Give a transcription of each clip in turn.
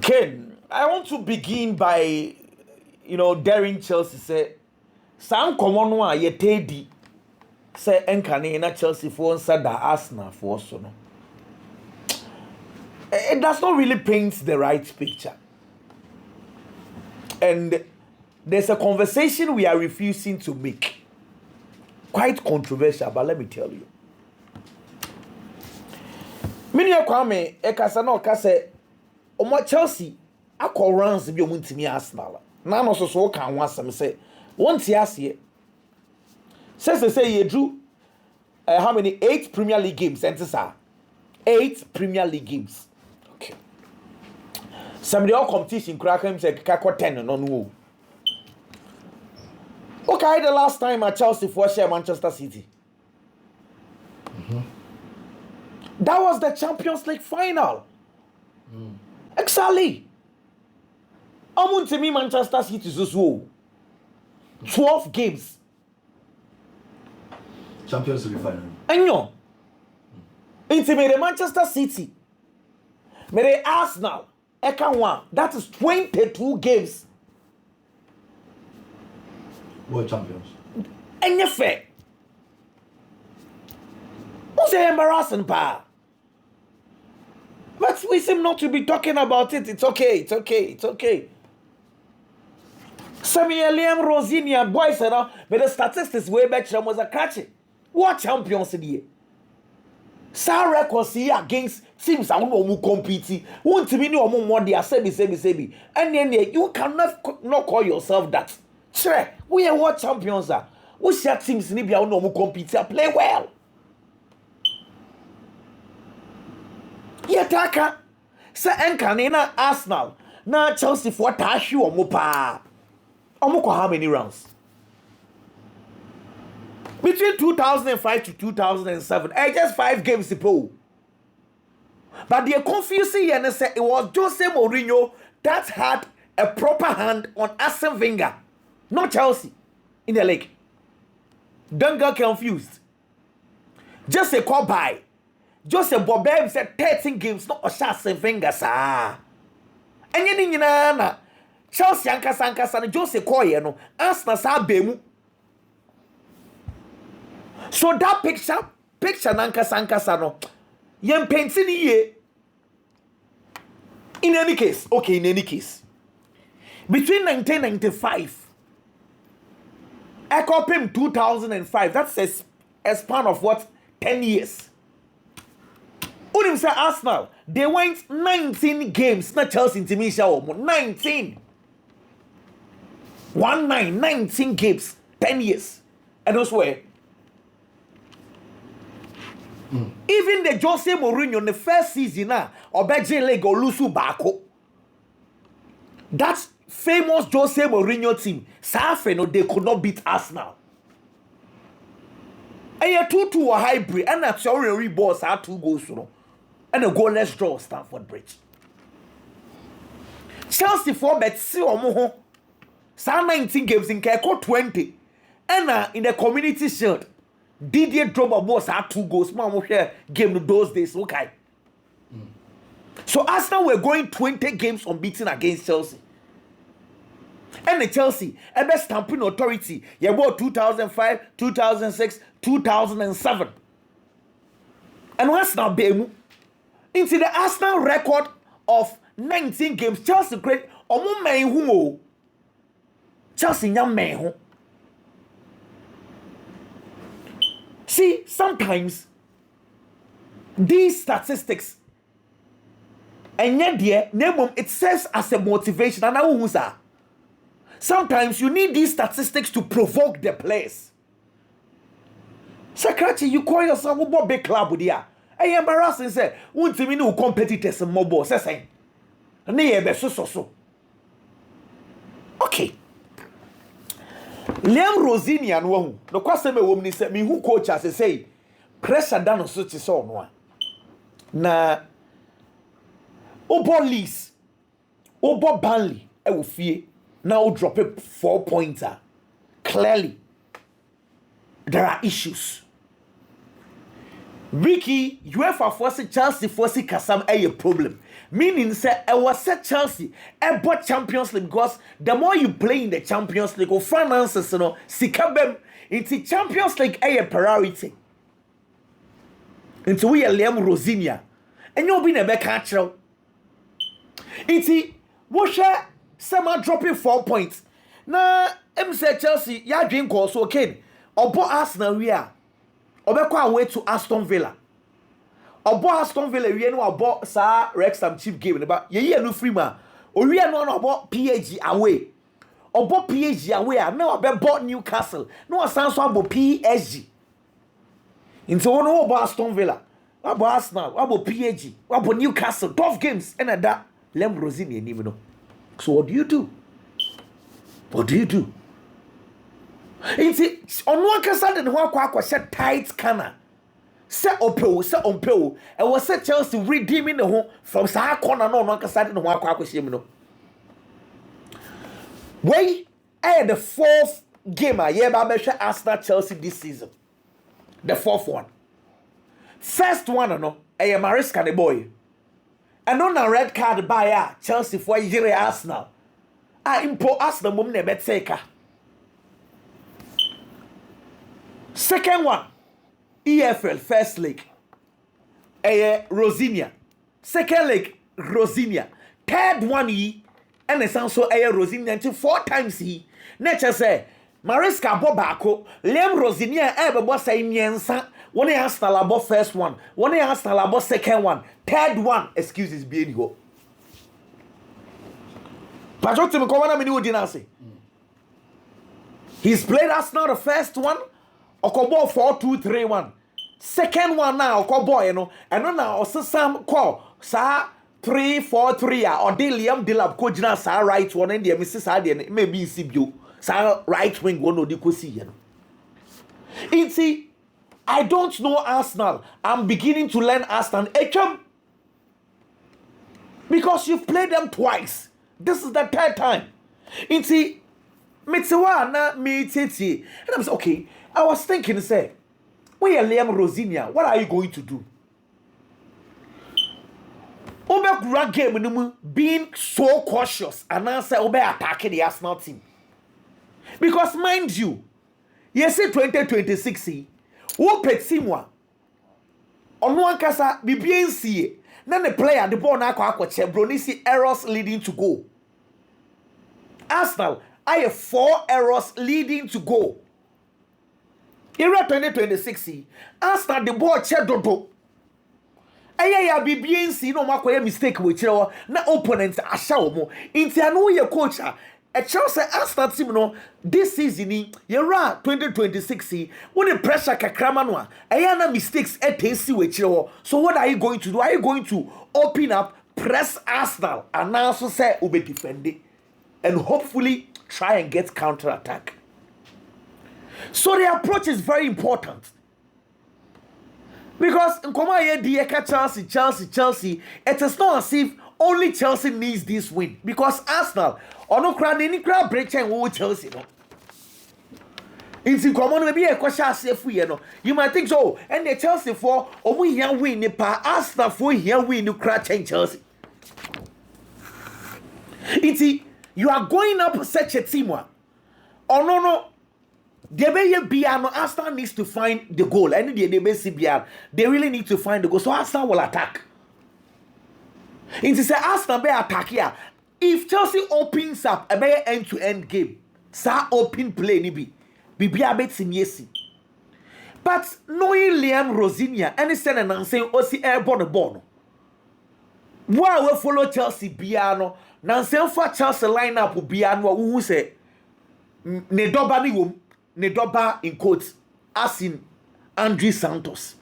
Ken, I want to begin by, daring Chelsea say, some common one ye tedi say enkane na Chelsea for said that Arsenal for so no. It does not really paint the right picture. And there's a conversation we are refusing to make. Quite controversial, but let me tell you. Many Kwame ekasa na okase omo Chelsea akọ runs bi omuntimi Arsenal. Na no so kan ho asem say wonti ase. Say you drew how many 8 Premier League games enter 8 Premier League games. Okay. Somebody all competition crack him say kako 10 no. Okay, the last time at Chelsea for share Manchester City. That was the Champions League final. Exactly. Amuntimi Manchester City so 12 games. Champions League final. Anyo. Intimate Manchester City. Mere Arsenal. Eka one. That is 22 games. World champions. Enye fair. Who's embarrassing pa? But we seem not to be talking about it. It's okay. Samuel Liam Rosinia boys but the statistics way back was a catchy. What champions in here? Sa records here against teams I won't compete. Won't mean no more they are sebi. And then you cannot not call yourself that. Sure, we are what champions are. We share teams ni bia no compete play well. Yataka sa enkane na Arsenal na Chelsea for tashi omo pa. Omo ko how many rounds? Between 2005 to 2007, just 5 games to play. But the confusing here say it was Jose Mourinho that had a proper hand on Arsene Wenger, not Chelsea in the league. Don't get confused. Just a call by. Just a Bobem said 13 games, not Arsene Wenger, sir. And you know, Chelsea Ankasa Jose Koye no Arsenal sa bemu. So that picture Ankasa no yem painting ye. In any case, between 1995 Ecopim 2005, that's a span of what 10 years. Unim say Arsenal, they went 19 games, not Chelsea to me 19 19 games, 10 years. And those were even the Jose Mourinho in the first season or Belgian league or Lusu Bako. That famous Jose Mourinho team, Safeno, they could not beat Arsenal. And you 2-2 a hybrid, and that's already boss had 2 goals, and a goalless draw Stamford Bridge. Chelsea for bet see omo 19 games in Keko 20. And in the Community Shield, Didier Drogba boss had 2 goals. Man, share game those days, okay. So Arsenal were going 20 games unbeaten against Chelsea. And the Chelsea, a best stamping authority, you bought 2005, 2006, 2007. And Arsenal bemu into the Arsenal record of 19 games. Chelsea great omo man hu. Chelsea nyam man hu. See, sometimes these statistics and yet it serves as a motivation. And sometimes you need these statistics to provoke the players. Secretary, you call yourself a big club with ya. I embarrassing say, won't you know competitors and mobile say? So. Okay. Liam Rosini and Wong. No question me woman say me who coach as say pressure down on such a so no. Na Obo Lees, Obo Burnley, I will fear now drop a 4-pointer. Clearly, there are issues. Ricky, UEFA force Chelsea force Kasam a problem. Meaning, say, I was set Chelsea bought Champions League because the more you play in the Champions League, or finances, you know, Sikabem into Champions League a priority. Into we Liam Rosinia. And you'll be in a back catcher. Into what share some dropping 4 points. Now, M said Chelsea, ya drink also okay. Or bought Arsenal, we are. Obekwa away to Aston Villa. Obo Aston Villa we no abo sa Wrexham cheap game ba ye no free ma. O we no obo PSG away. Obo PSG away na obebo Newcastle. No san so abo PSG. Into one obo Aston Villa. Abo Arsenal, abo PSG, abo Newcastle. Tough games and that Lem Rosini enim no. So what do you do? What do you do? Inti onwa kasa de ho akwa set tight canna. Se ompeo e was set Chelsea redeeming the home from sa corner no onwa kasa de ho akwa hiem no. Wey the fourth game a ba be Arsenal Chelsea this season. The fourth one. First one no Mariska the boy. And on a red card by Chelsea for Villareal Arsenal. Impo Arsenal mum ne beteka. Second one, EFL first leg, Rosinia. Second leg, Rosinia. Third one, and it's also Rosinia until 4 times he. Nature say, Mariska Bobako, Lem Rosinia ever was a Niensa. One asked about first one, one asked about second one, third one, excuses being go. Patrick Mkomana he's played Arsenal the first one. Okobo 4-2-3-1. Second one now, Okobo, you know, and now Sam call sa 3-4-3 or Diliam Dilab Kojina sa right one and the Mrs. Adian maybe CBU sa right wing one or the Kosi, you know. I don't know Arsenal. I'm beginning to learn Arsenal. Because you've played them twice. This is the third time. Mitsewa na miteti. And I was okay. I was thinking, say, we are Liam Rosinia. What are you going to do? Obe game being so cautious and now say Obe attacking the Arsenal team. Because mind you, you say 2026, who pet Simwa on one casa BBNC, then the player the ball na kwa Chebronisi errors leading to goal. Arsenal, I have 4 errors leading to goal. Era 2026, Arsenal the ball chedodo. Aya BBNC no makoye mistake with you na opponent ashawo mo. Inti anu ye coach a Chelsea Arsenal team no this season era 2026 when the pressure kakrama no aya na mistakes etesi with you. So what are you going to do? Are you going to open up, press Arsenal and now so say ube defend it and hopefully try and get counter attack? So the approach is very important. Because in Chelsea, it is not as if only Chelsea needs this win. Because Arsenal, or no crowd, any crowd break chain with Chelsea. No? In common, maybe a question safe we know. You might think so. And the Chelsea for we here win the pa Arsenal for here win the crowd chain Chelsea. You are going up such a team. Oh no. Arsenal needs to find the goal. And they really need to find the goal. So Arsenal will attack. Say Arsenal be attack here. If Chelsea opens up a better end-to-end game, sa open play ni be a bit yesi. But knowing Liam Rosinia and saying saying Osi airborne born. Why we follow Chelsea biano? Nansen for Chelsea lineup biano who say ne doba ni wom. Nedoba in quotes, as in Andre Santos.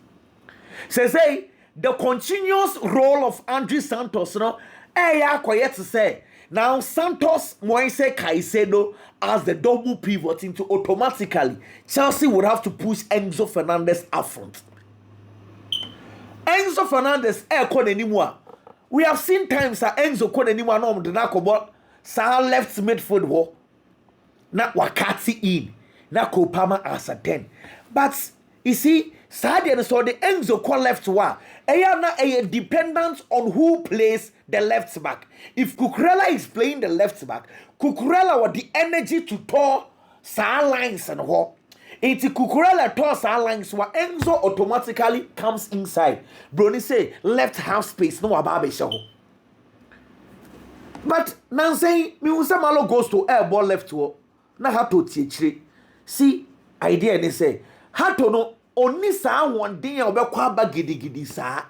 Say the continuous role of Andre Santos, quiet to say. Now Santos Moise Caicedo as the double pivot into automatically Chelsea would have to push Enzo Fernandez up front. Enzo Fernandez code anymore. We have seen times that Enzo code anymore no the nakobo sa left midfield wo. Na Wakati in. Na Kopama as a 10. But you see, Sadia and so the Enzo call left wa. A dependent on who plays the left back. If Cucurella is playing the left back, Cucurella with the energy to tour sa lines and what. It's Cucurella toss our lines where Enzo automatically comes inside. Brony say left half space no ababe show. But now saying me unsa malo goes to air ball left to na hato tiechire. See idea they say hato no oni sa one day obekwa ba gidigidi sa.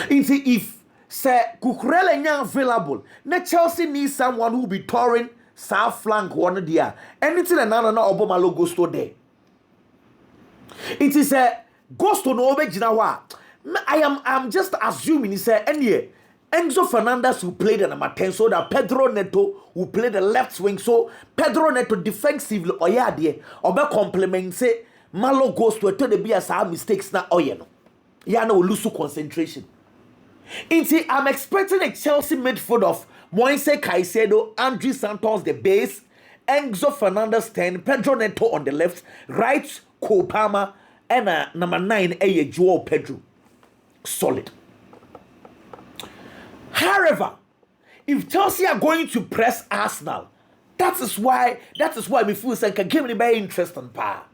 If say Cucurella nya available, na Chelsea needs someone who will be touring south flank one there. Anything another no obo malo Gusto there. It is a Gusto no obe jina I'm just assuming it's a any Enzo Fernandez who played the number 10 so that Pedro Neto who played the left wing so Pedro Neto defensively oya there obe complement say malo Gusto to the be as mistakes na oye no. Ya no lose concentration. I'm expecting a Chelsea midfield of Moise Caicedo, Andrew Santos the base, Enzo Fernandez 10, Pedro Neto on the left, right Kopama, and number 9 Joao Pedro. Solid. However, if Chelsea are going to press Arsenal, that is why we feel like a game very interesting power.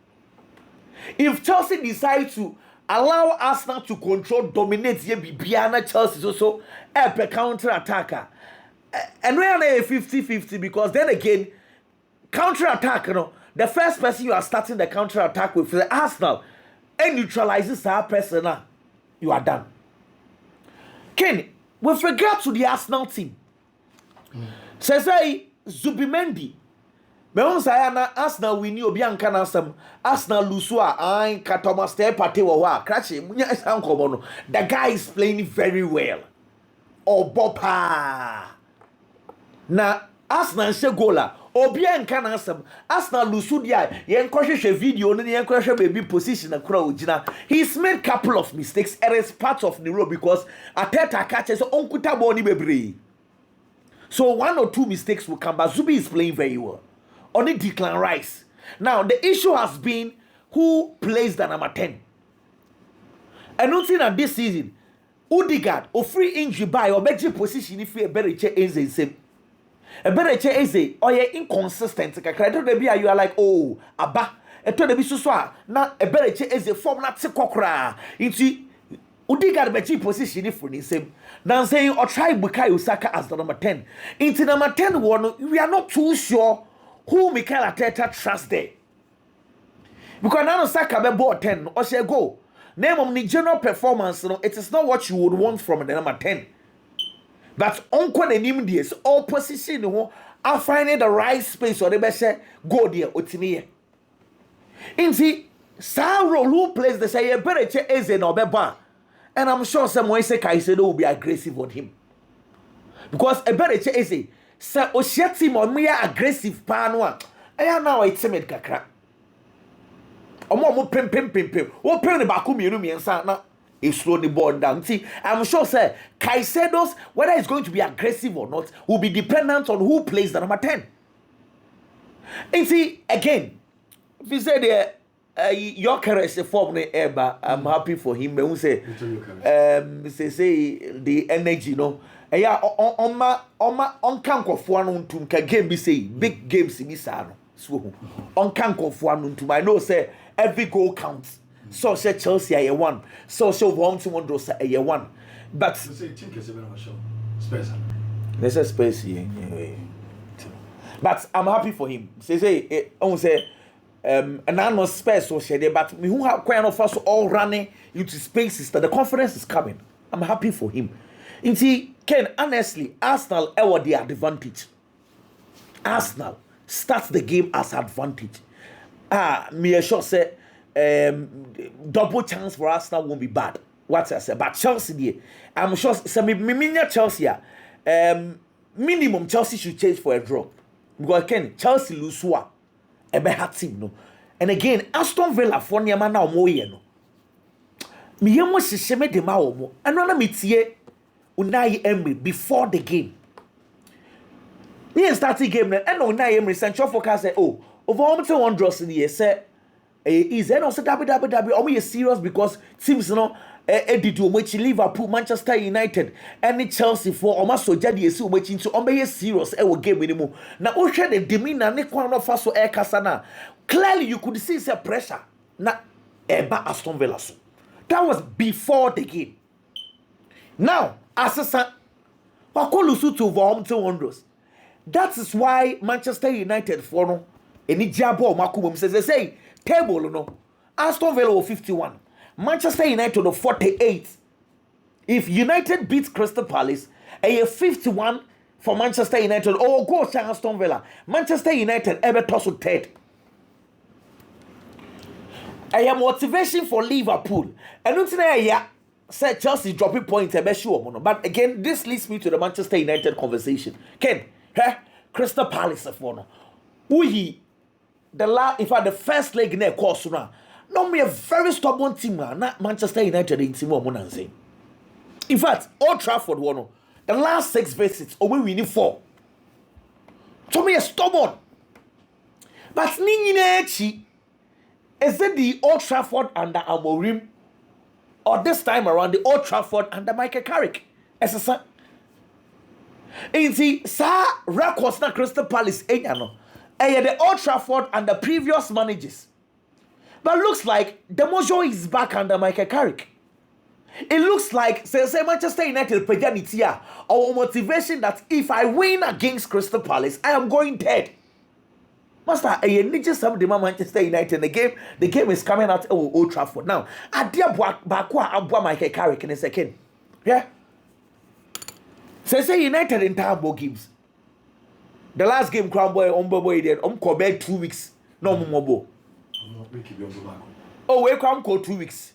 If Chelsea decide to allow Arsenal to control, dominate Bibiana Chelsea also a counter attacker. And we are a 50-50 because then again, counter attack, the first person you are starting the counter attack with the Arsenal and neutralizes our person, you are done. Ken, with regard to the Arsenal team, says Zubimendi. Me on say na Arsenal win obi anka na asem Arsenal lose a Thomas Partey party wo wa krache munya san komo no the guy is playing very well obopa na Arsenal she goala obi anka na asem Arsenal lose dia yen kohwehwe video no yen kohwehwe baby position na kura ogina he's made couple of mistakes it is part of the role because Ateta catch so onkuta ball ni bebre so one or two mistakes will come but Zubi is playing very well. Only Declan Rice. Now, the issue has been who plays the number 10. And nothing at this season, Odegaard, or free injury by or better position if you a better check is the same. A better check is or you're inconsistent. You are like, oh, Abba, a told the so now a better check is a form not to cockra. Into Odegaard better position if the same. Now saying or try Bukayo Saka as the number 10. Into number 10 one, we are not too sure who Mikel Arteta trusts there. Because now Saka be bought 10 or say go. Name of the general performance, it is not what you would want from the number 10. But unko the name this all position are finding the right space or the best go there otimi. Inti Saro who plays the say better check is no beba. And I'm sure someone say Caicedo will be aggressive on him. Because a better check is Sir Oshiati Momia aggressive panwa. I am now a timid kakra. Omo pim. O pim the bakumi no miensa na e slow the ball down. See, I'm sure sir Caicedo's whether it's going to be aggressive or not will be dependent on who plays the number 10. And see again, if you say the Yorker is a form I'm happy for him. But we say say the energy, yeah, on can't of one to game be say big games in this so on can't of one to I know say every goal counts. So say Chelsea a one, so one to one a year one. But there's a space here. But I'm happy for him. Say anonymous space so share but me who have quite enough us all running into spaces that the confidence is coming. I'm happy for him. You see, Ken, honestly, Arsenal ever the advantage. Arsenal starts the game as advantage. Me sure say double chance for Arsenal won't be bad. What I say, but Chelsea, I'm sure say me Chelsea. Minimum Chelsea should change for a draw. Because Ken, Chelsea lose a better team no. And again, Aston Villa for niama na omo ye no. Me yemo hihye de ma omo. Eno na metie Unai Emery before the game. Me start the game na Unai Emery central focus say oh, over almost one draw in the year say Is then also WWE almost serious because teams did much Liverpool, Manchester United, and Chelsea for almost so jadi so much into serious game minimum. Now we share the demeanor ne kwa no faso air kasana. Clearly you could see some pressure. Na eba Aston Villa so. That was before the game. Now, Asasa Wakolusu to Wolverhampton Wanderers. That is why Manchester United for no any jabo makumum says they say table no Aston Villa 51, Manchester United 48. If United beats Crystal Palace, a 51 for Manchester United or go to Aston Villa. Manchester United ever toss with third. I am motivation for Liverpool. And not say said Chelsea dropping points but again this leads me to the Manchester United conversation. Ken, Crystal Palace for no. The first leg in their course now. No me a very stubborn team not Manchester United in team saying. In fact, Old Trafford won the last 6 visits we winning 4. To me a stubborn. But Nini is it the Old Trafford under Amorim? Or this time around the Old Trafford under Michael Carrick? As a son. In the records na Crystal Palace the Old Trafford and the previous managers. But looks like the mojo is back under Michael Carrick. It looks like say Manchester United Pejanitia or motivation that if I win against Crystal Palace, I am going dead. Master, I need just some of the Manchester United. The game is coming out of Old Trafford. Now, I dear Bakwa Abwa Michael Carrick in a second. Yeah? Say United in Tambo games. The last game, Crown Boy, Boy, did Kobe 2 weeks. No more. Oh, we come 2 weeks.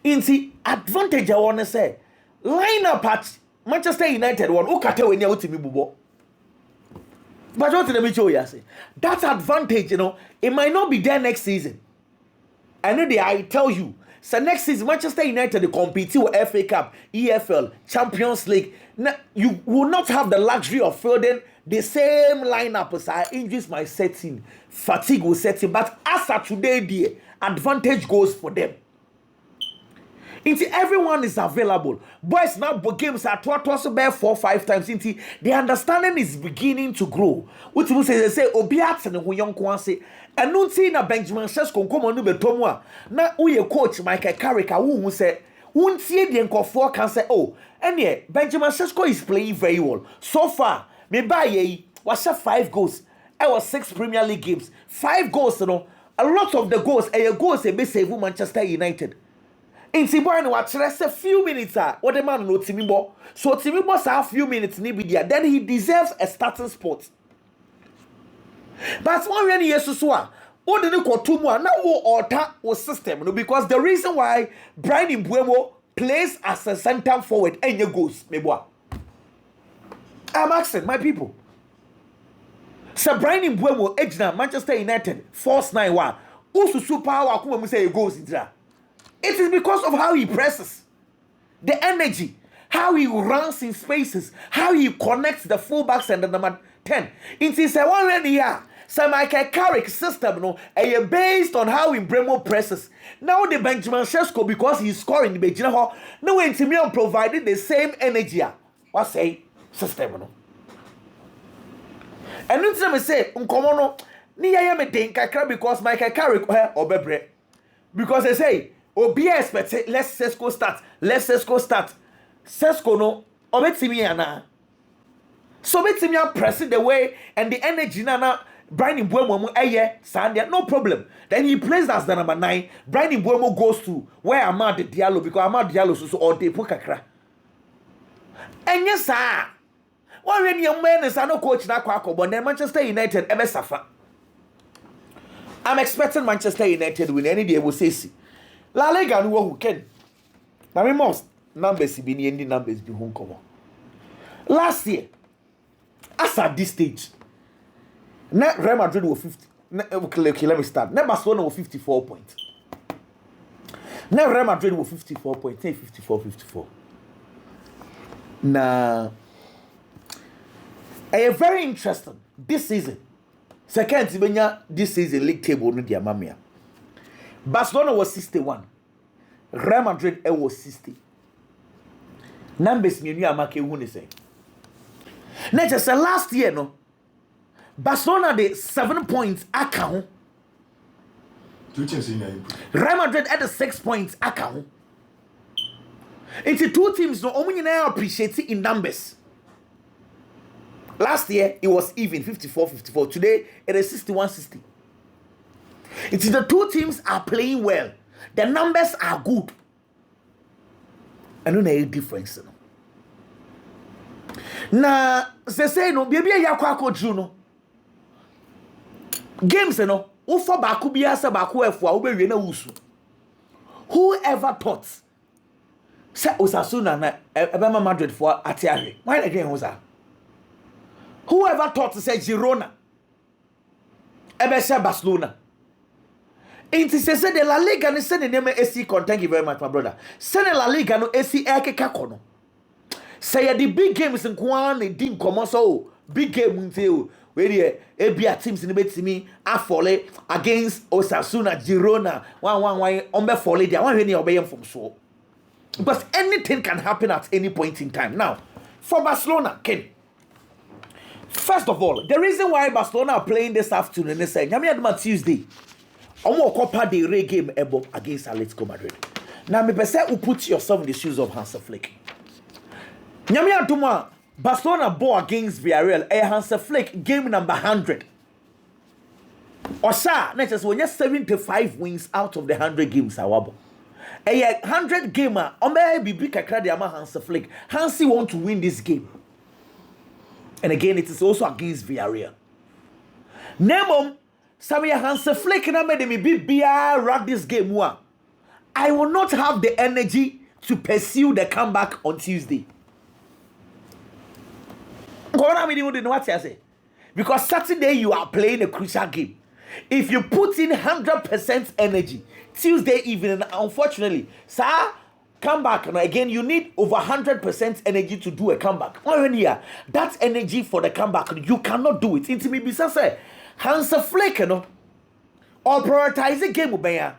In the advantage, I want to say, line up at Manchester United one. Ukate when you're to me, Bubo. But what did I show you? That advantage, it might not be there next season. I tell you, so next season, Manchester United they compete with FA Cup, EFL, Champions League. Now, you will not have the luxury of fielding the same lineup as injuries might set in, fatigue will set in. But as of today, the advantage goes for them. Into everyone is available. Boys now games are twice bear 4-5 times. Into the understanding is beginning to grow. Which will say Obiat and who young Kwanse. And no see na Benjamin Sesko come on the Tomwa. Now we coach Michael Carrick who say won't see the Nko can say and yeah Benjamin Sesko is playing very well. So far, me buy was 5 goals. I was 6 Premier League games. 5 goals, a lot of the goals be save Manchester United. In Tiboy, watch rest a few minutes. What the man no Timimbo. So Timimbo say a few minutes then he deserves a starting spot. But one when years so what did you call 2 more now alter or system because the reason why Brian Mbuemo plays as a center forward and your goals, meboa. I'm asking my people. Sir Brian Mbuemo ejina Manchester United force 9-1. Usu super power kuma say goals intra. It is because of how he presses, the energy, how he runs in spaces, how he connects the fullbacks and the number 10. It is a one here. So Michael Carrick system, based on how Bremo presses. Now the Benjamin Sesko because he's scoring the Benjamin. No Intimion provided the same energy. What say system? And then some say, Uncomono, Nia me think because Michael Carrick or Bebre. Because they say, Obia expect let's Sesko start. Let's Sesko start. Sesko no obetimi so betimi pressing the way and the energy nana Brian Mbuemo Sandia no problem. Then he plays as the number 9. Brian Mbuemo goes to where Amad Diallo because Amad Diallo so or de pokakra. And yes sir. One when young man is no coach na kwako but then Manchester United ever suffer. I'm expecting Manchester United win any day will say see. La Liga no who can. Na me most numbers be ni numbers be home come. Last year, as at this stage, na Real Madrid were 50. Okay, let me start. Na Barcelona were 54 points. Na Real Madrid were 54 points. 54. Na very interesting this season. Second, this season league table no dia mamia. Barcelona was 61. Real Madrid was 60. Numbers you are making who say. Now just last year no. Barcelona did 7 points account. Two teams in there. Real Madrid had 6 points account. It's two teams no only now appreciate it in numbers. Last year it was even 54-54. Today it is 61-60. It is the two teams are playing well. The numbers are good. I don't know any difference. Now, they say no, baby, ya kwa Juno. Games, no, ufa baku biasa baku efwa ube wena usu. Whoever thought, say Osasuna na Ebema Madrid for Atiari. Why again was that? Whoever thought to say Girona, Ebesha Barcelona. It is said the La Liga no send the name AC con. Thank you very much, my brother. Send the La Liga no AC eke kono. Say the big games in Kwan din komo so big game until where the ABA teams in the betimi afole against Osasuna Girona 1-1 ombe fole there one when you obey from so. Because anything can happen at any point in time. Now, for Barcelona, Ken. First of all, the reason why Barcelona are playing this afternoon is saying Yami Tuesday. Omo Copa del Rey game against Atletico Madrid. Now, me pese you put yourself in the shoes of Hansi Flick. Nyami Aduma, Barcelona ball against Villareal. Hansi Flick game number 100. Osha, next when you 75 wins out of the 100 games. Awabo. 100 gamer. Ome bibi kakra de ama Hansi Flick. Hansi want to win this game. And again, it is also against Villareal. Nemom. Samia Hansi Flick na made me be rag this game one. I will not have the energy to pursue the comeback on Tuesday. What I say? Because Saturday you are playing a crucial game. If you put in 100% energy, Tuesday evening, unfortunately, sir, comeback. And again, you need over 100% energy to do a comeback. That energy for the comeback, you cannot do it. It's me, say. Hansi Flick, no, or prioritize the game with okay.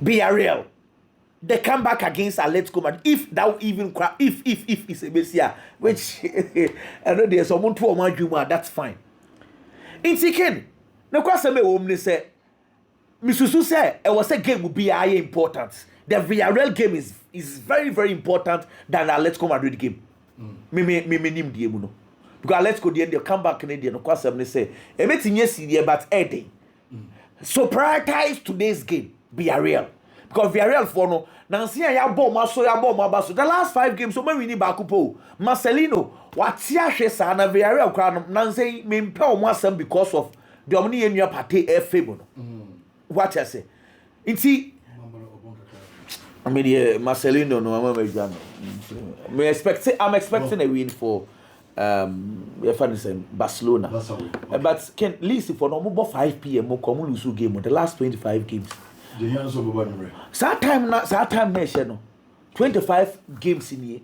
Villareal. The comeback against Atletico Madrid. If that even if it's a Messia, which I know there's someone to my humor, that's fine. In second, no question me omni say, Misusu say, it was a game would be important. The Villareal game is very, very important than the Atletico Madrid game. Me nim the game, no. Because let's go the come back Canadian. Of course, I'm say everything yes but Eddie. So prioritize today's game. Villareal. Because Villareal for no. Nancy ya bomb baso. The last 5 games so when we need bakupo. Marcelino what ya shesa na Villareal crowd Nancy me impel one because of the omni in your party FA. What I say. Inti I mean Marcelino no I'm expecting a win for Barcelona. But can listen for no 5 p.m. come lose game the last 25 games. That time no 25 games in here.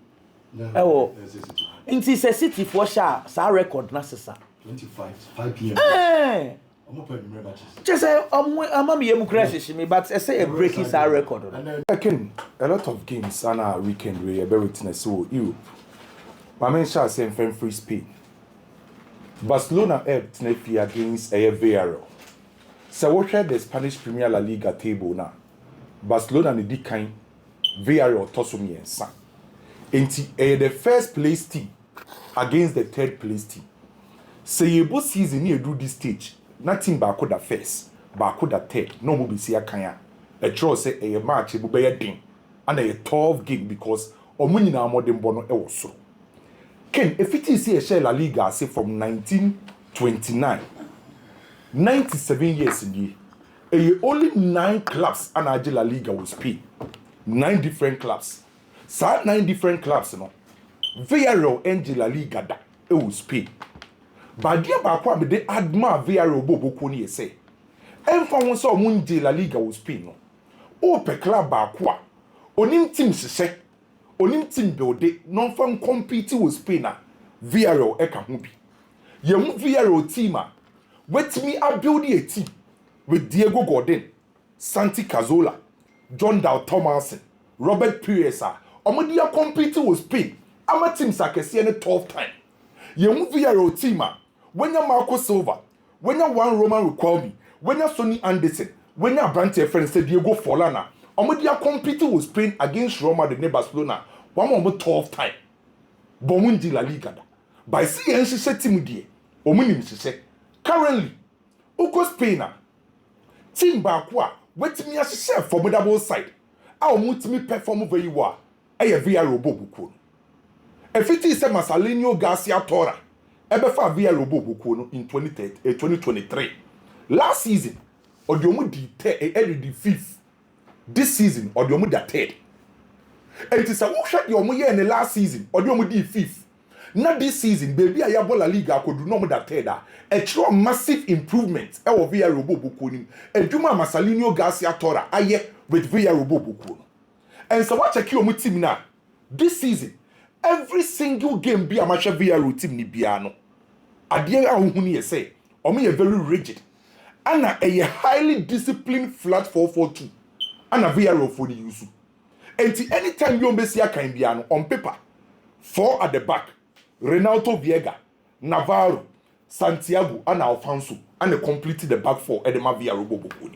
Oh, in this city for sure, sa record na sesa. 25 5 p.m. Just say I'm me crash me, but I say a breaking sa record. And again, a lot of games on our weekend we are very witness so Europe. My man shall say from free Spain. Barcelona helped Nefi against Villareal. So what the Spanish Premier La Liga table now? Barcelona ni di kind Villareal tosumi and san. Enti the first place team against the third place team. Say you both season you do this stage. Nothing bako da first, bako da third. No mo be see akanya. A draw say a match bu be ding and a 12 game because omuni na modern bono e was so. Ken, if it is a share La Liga, say from 1929, 97 years in year, only 9 clubs and La Liga will speak. 9 different clubs. So 9 different clubs, you know. Villareal and La Liga da, it will speak. But dear Bakwa, they admire Villareal Bobo Kuni say. And for one so Munji La Liga will speak, no. O per club Bakwa, onim team se. Onim team build non from compete with Spain Villareal eka ho bi ye mu Villareal team a wet me a build a team with Diego Godin Santi Cazorla, John Dal Thomason, Robert Pires a omodia compete with Spain. Ama teams akese ne 12th time. Ye mu Villareal team a when ya Marco Silva, when ya one Roman Riquelme, when ya Sonny Anderson, when ya Brante friend said Diego Forlana, omodia compete with Spain against Roma de Barcelona. One more 12th time. Bomundi La Liga. By see and she said team die. Omunim she said. Currently, Uko Spain team bakwa wetimi ahye formidable side. A omutimi perform very well. Eye Villareal bobuko. Efiti se Marcelinho Garcia Tora. Ebefa Villareal bobuko no in 2023. Last season, odiomu di the 5th. This season, odiomu di 3rd. And it is a workshop the omo in the last season, odiomu di 5th. Now this season, baby, I La Liga could do no more that 3rd. A true massive improvement. I will Villareal bobuko ni. And Juma Marcelinho Garcia Tora aye with Villareal bobuko. And so what check your team now? This season, every single game be a match of Villareal team ni biano. Adie ahuni ye say, omo ye very rigid. Ana a highly disciplined flat 4-4-2. Ana Villareal for the use. And anytime you see a kind biano on paper, 4 at the back, Renato Viega, Navarro, Santiago, and Alfonso, and they completed the back 4 at the Villareal bobuko.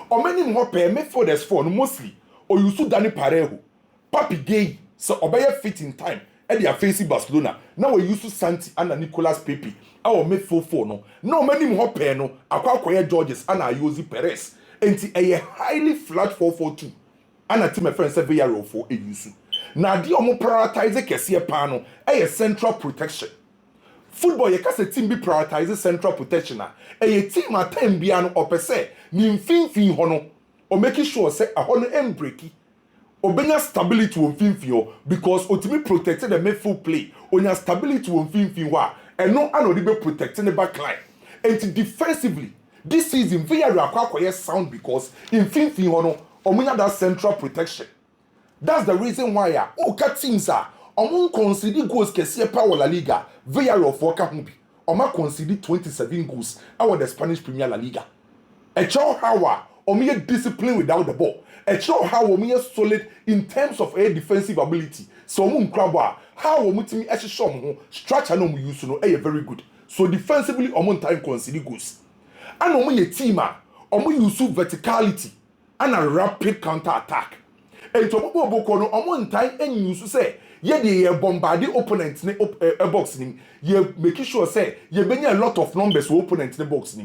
Or many more pay for this 4 mostly. Or you see Danny Parejo, Papi Gay, so obey fit in time, and they are facing Barcelona. Now we use to Santi and Nicolas Pepe. Our midfield 4 no. No many more pay no. Aquacoya Georges and Ayozi Perez. And a highly flat 4-4-2. And a team of friends say Villareal for a use. Now the omo prioritize Kessie Pano, a central protection. Football, you can say team be prioritizes central protection. A team at time biano or per se, ni fin hono. Or making sure say a honor and breaky or benya stability on finfio because ultimately protected the midfield play on your stability on finfio and no anodibe protecting the back line. And defensively, this season Villareal quite sound because in finfio no or that central protection. That's the reason why teams are consider goals Kessie Power La Liga, Villareal for Kahubi, or consider 27 goals out the Spanish Premier La Liga. A chow how or discipline without the ball. A show how we solid in terms of a defensive ability. So crabwa how we show structure no use no very good. So defensively time consider goals. And a team use verticality and a rapid counter attack. And to boko no time and use say ye bombard the opponent in a box ye making sure say ye bring a lot of numbers to opponent in the box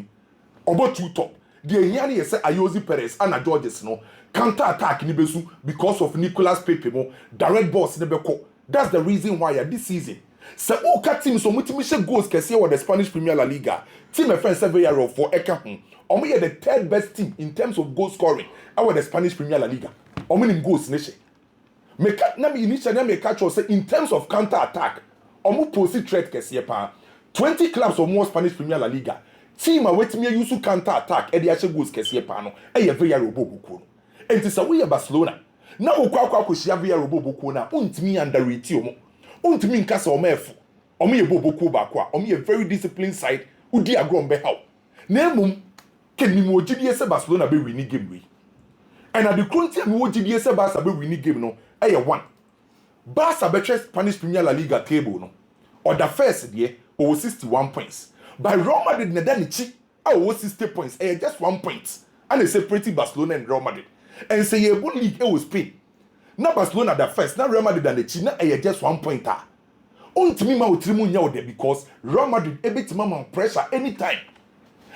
about 2 top. The Yani say Ayozi Perez and Georges no counter attack ni besu because of Nicolas Pepe mo direct balls in the beko. That's the reason why this season. Se Oka team so mutimishe goals Kessie with the Spanish Premier La Liga. Team friend Villareal for Eka Omo ye the 3rd best team in terms of goal scoring with the Spanish Premier La Liga. Omo in goals nation. Meka na me initially me catch say in terms of counter attack Omo pose threat Kessie pa 20 clubs or more Spanish Premier La Liga. Team a wetimi use counter attack e dey ache goals Kessie pa no e ye Villareal bobuko. Enti sa we Barcelona na okwa akohia Villareal bobuko na untimi underrate omo. Untimi nka sa omefu. Omo ye bobuko ba kwa. Omo ye very disciplined side. Udi agro mbe how. Na emum kenimo ogidie se Barcelona be win game we. And at the current time we ogidie se Barca be win game no e ye 1. Barca be Spanish Premier La Liga table no. Or the first there over 61 points. By Real Madrid Nedanichi, I was 60 points, just 1 point. And they separated Barcelona and Real Madrid. And say a good league was Spain. Now Barcelona the first, now Real Madrid and the China just 1 point. Untimi ma utrimu nya ode because Real Madrid bit mama pressure anytime.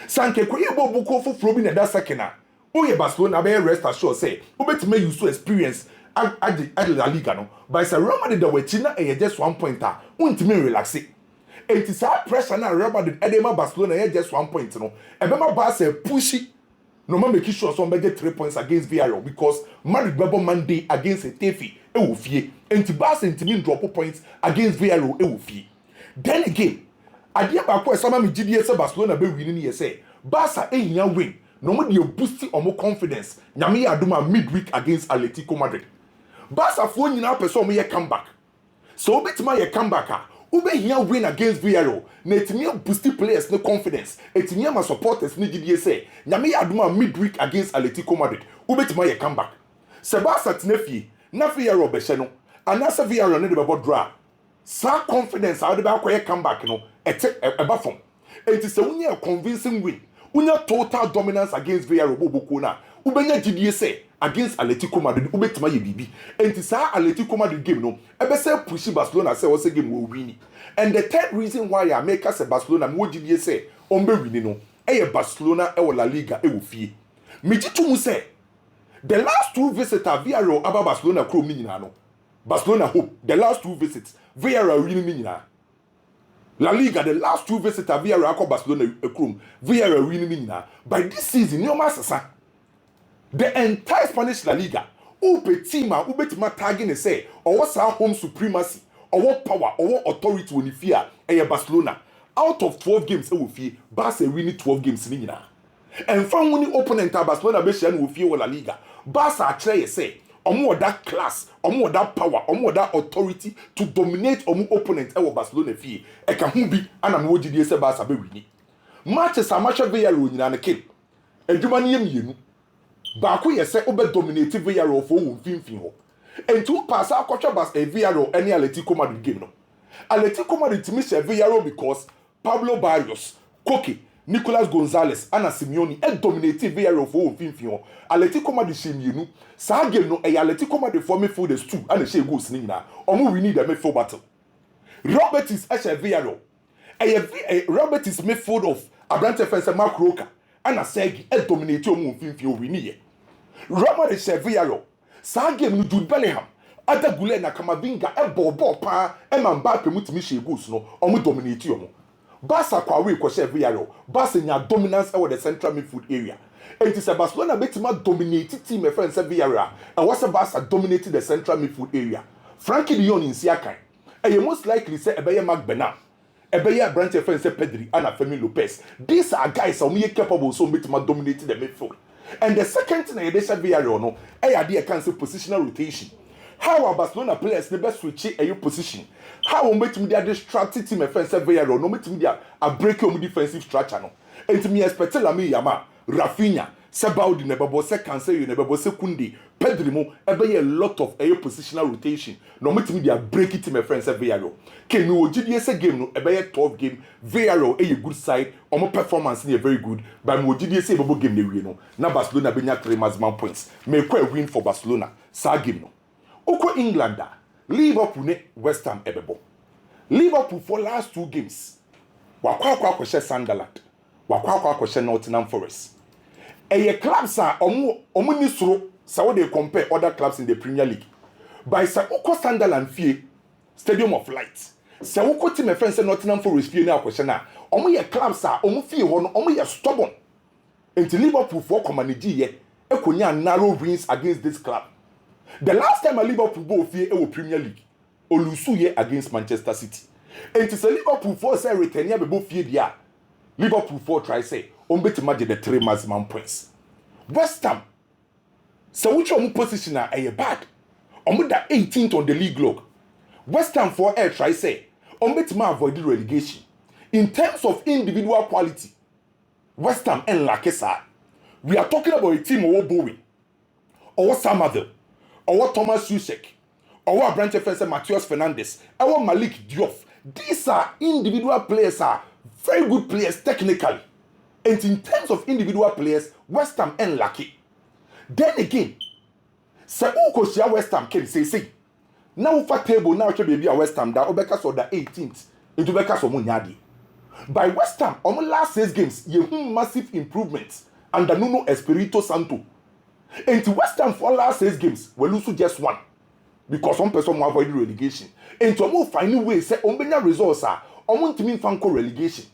Sanke ko yebo buko for probi na that second na. Oye Barcelona be rest assured say, ubetime use to experience at La Liga no. By say Real Madrid the we China just 1 point. Untimi relax it. It is our pressure now. Real Madrid, Edema Barcelona, just 1 point. No, Edema Barca pushy. No man making sure some get 3 points against Villareal because Madrid Bebo Monday against Tefi, Ewufie, and to Barca and Timin drop points against Villareal, Ewufie. Then again, Adia Bako, some of GDS Barcelona be winning here say Barca ain't win. No more you boosting or more confidence. Nyami Aduma midweek against Atletico Madrid. Barca phone you now person me comeback. So bit my comeback. ube here win against Villareal na etimi boost players no confidence etimi ma supporters ni gidie say nyame yadoma midweek against Atletico Madrid ube tima ye comeback Sebasa tinefie na Villareal be hye no anasa Villareal ne de be draw sa confidence how de be akoye comeback no eba from enti se unya convincing win unya total dominance against Villareal boboko na ubenya gidie say against Atletico Madrid ubetima ye bibi enti sa Atletico Madrid game no ebe say push Barcelona say was game we win and the third reason why I make us Barcelona mo gidie say ombe win no Barcelona La Liga wo fie mejitu mu say the last two visits Villareal aba Barcelona krom ni nyina no Barcelona hope the last two visits Villareal win ni nyina La Liga the last two visits Villareal akọ Barcelona krom Villareal win ni nyina by this season no masasa the entire Spanish La Liga upe team a ubetima tagging say or what's our home supremacy or what power or what authority when you fear Barcelona out of 12 games e wo fie Barca win 12 games ni nyina and from when the opponent Barcelona be share wo fie wo La Liga Barca try say omo that class omo that power omo that authority to dominate omo opponent e wo Barcelona fie e ka hu bi ana me wogidie say Barca be win matches a match Villareal nyina na ke adwuma ne yem yenu Baku yese obe dominate Villareal for wo finfin ho. Entu pass akotwa bas Villareal any Atletico Madrid game no. Atletico Madrid timi share Villareal because Pablo Barrios, Koke, Nicolas Gonzalez, Ana Simeone dominate Villareal for wo finfin ho. Atletico Madrid shemienu. Sa game no Atletico Madrid for midfielders too and she goals ni nyina. Omo we need a midfield battle. Robert is share Villareal. Robert is midfield of Abrante Fence Mark Roca. Ana Segi dominate omo finfin we need. Roma de Villareal. Sa game no Jude Bellingham. Ada Gule na Kamavinga ball pa man Mbappe mutimi she goals no omo dominate omo. Barca kwa we ko Villareal. Barca nya dominance over the central midfield area. It is a Barcelona betima dominate team friend Villareal. And what's Barca dominated the central midfield area. Frankie de Jong in Siakan. And you most likely say Ebeye Magbena. Ebeye branch friend Pedri and Femi Lopez. These are guys who are capable so betima dominating the midfield. And the second thing they said Villareal no, they can say positional rotation. How are Barcelona players the best switch a position? How will make me their distracted team offensive Villareal no make me their a break your defensive structure no. And to me expect la me yama Rafinha, Sebaudi nebabo se Cancelo nebabo se Kunde, Pedri mo a lot of a positional rotation. No make me their break team offensive Villareal. Can no GDS game no a 12 game Villareal a good side or more performance ni very good but mo GDS babo game they no. Na Barcelona benya 3 maximum points. May quite win for Barcelona. Sa game no. Oko Englander, Liverpool ne West Ham ebebo. Liverpool for last 2 games. Wakwa kwashe Sunderland. Wakwa kwashe Nottingham Forest. Eye clubs are omu ni suro sa wo they compare other clubs in the Premier League. By sa oko Sunderland fie Stadium of Light. Sa oko team e friend say Nottingham Forest fie na kwashe na. Omu ye clubs are omu fie ho no omu ye stubborn. Until Liverpool for manage ye ekonya narrow wins against this club. The last time a Liverpool go fie e Premier League, olusu ye against Manchester City. And it's a Liverpool for say return here be fie dia. Liverpool for try say on bet imagine the 3 maximum points. West Ham. So which one position are bad? On that 18th on the league log. West Ham for air try say on bet avoid the relegation. In terms of individual quality, West Ham and Lakesa. We are talking about a team of Bowie or Samadel. Or Thomas Susek, or branch defense Matheus Fernandes, or Malik Diop. These are individual players, are very good players technically. And in terms of individual players, West Ham and lucky. Then again, say Ukosia West Ham can say, now for table now should be a West Ham that Obeka or the 18th into Becas or Munyadi. By West Ham, on last 6 games, you have massive improvements under Nuno Espirito Santo. And to West Ham for last 6 games, we lose just 1. Because one person will avoid relegation. And to move finding ways, say, on results are, on to mean Fanco relegation.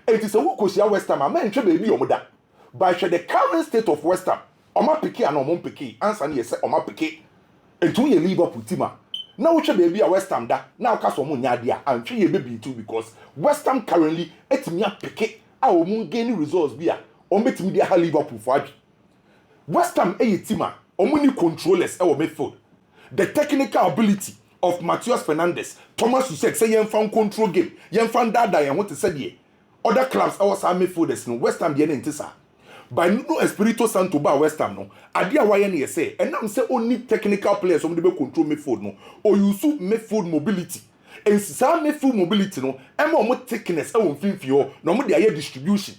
And it is a Wukosia West Ham, a man should be on that. But the current state of West Ham, Oma Piquet and Omon Piquet, answer yes, Oma Piquet. And 2 year leave up with Tima. Now we should be a West Ham that, now Castle Munyadia, and 3 year baby too, because West Ham currently, it's me a Piquet, our moon gaining results be a, on bet me their Liverpool for West Ham team omuni controllers our midfield. The technical ability of Matheus Fernandes, Thomas Susek say yen fan control game, yen fan dada yen want to say ye. Other clubs our same midfielders no West Ham yen intisa. By no Espirito Santo ba West Ham no. Adia wayen ye say, and now say only technical players on the control midfield no, or you suit midfield mobility. And some midfield mobility no, and more thickness I won't feel for no more the distribution.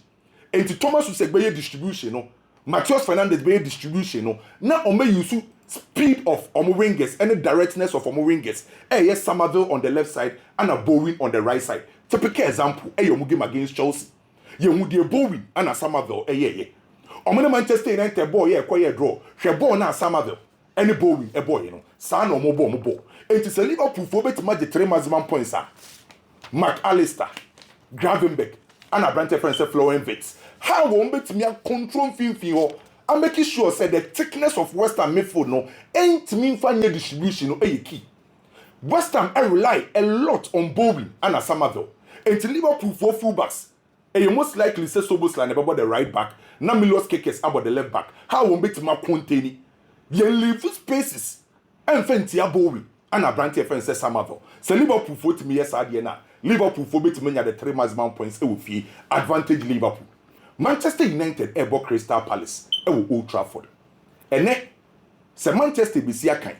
And to Thomas Susek be distribution no, Matheus Fernandes be distribution no. Now on you suit speed of Omo wingers and the directness of Omo wingers. Yes, Somerville on the left side and a Bowen on the right side. Typical example, your game against Chelsea. You would be a Bowen and a Somerville, Omo Manchester United boy, quiet draw. She born na Somerville. Any Bowen, a boy, son or Mobo. It is a Liverpool for better match the 3 maximum points. Mark Alistair, Gravenberg, and a branch of friends of Florian Vitz. How won't bet me a control field? I'm making sure say the thickness of West Ham midfield no ain't mean final distribution no a key. West Ham I rely a lot on Bowen and a Somerville. And to Liverpool for fullbacks, you most likely say Soboslan about the right back, na Milos Kekes about the left back. How won't bet me contain you leave spaces and Fentia Bowen and a branch of friends say Somerville. So Liverpool for to me yes na Liverpool for bet me the 3 maximum points will fee advantage Liverpool. Manchester United ebo Crystal Palace Old Trafford. Ene se Manchester be si akan.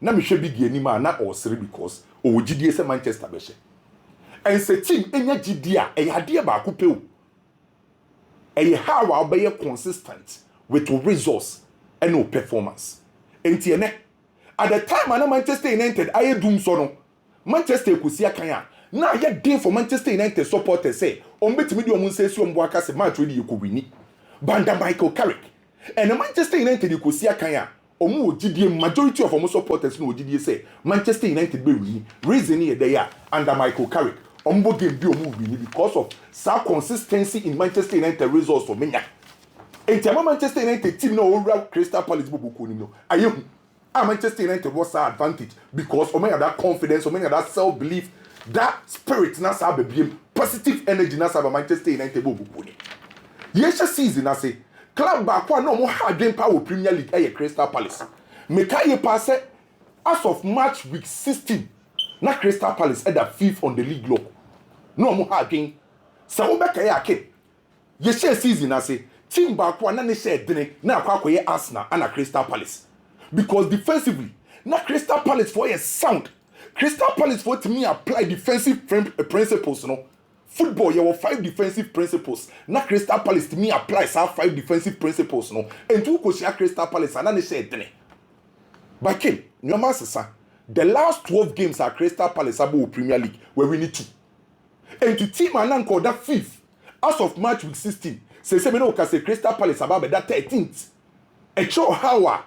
Na me hwe big anima na or sere because o gidie se Manchester be hye. En se team enya gidie a ade ba ko pe o. How be consistent with resource and no performance. Enti ene at the time na Manchester United aye dum so no. Manchester ko si akan a na ye dey for Manchester United supporters say on betimi di omun say si ombo aka se match we dey ko wini. Banda Michael Carrick. And the Manchester United you could see a kaya. Omu ojidie majority of omu supporters no ojidie say Manchester United be win. Reason here they are under Michael Carrick. Ombo game be omu win because of some consistency in Manchester United results for menya. And the Manchester United team no over Crystal Palace bobo ko ni no. Ayehu. Manchester United was our advantage because omen had that confidence, omen had that self-belief, that spirit na sa be positive energy na sa Manchester United bobo ko ni. Yes, season I say club back one no more hard game power Premier League at Crystal Palace. Mekaye pass as of March week 16. Na Crystal Palace at the 5th on the league log. No more hard game. So back ake. Yes, season I say team back one na share dene na akwa Arsenal and Crystal Palace. Because defensively, na Crystal Palace for a sound. Crystal Palace for to me apply defensive principles no. Football, you have 5 defensive principles. Na Crystal Palace to me applies 5 defensive principles no. And two coach Crystal Palace and then say dene. But Kim, no master, the last 12 games at Crystal Palace abo Premier League where we need to. And to team and call that 5th as of March week 16. Say me no can say Crystal Palace about that 13th. A show how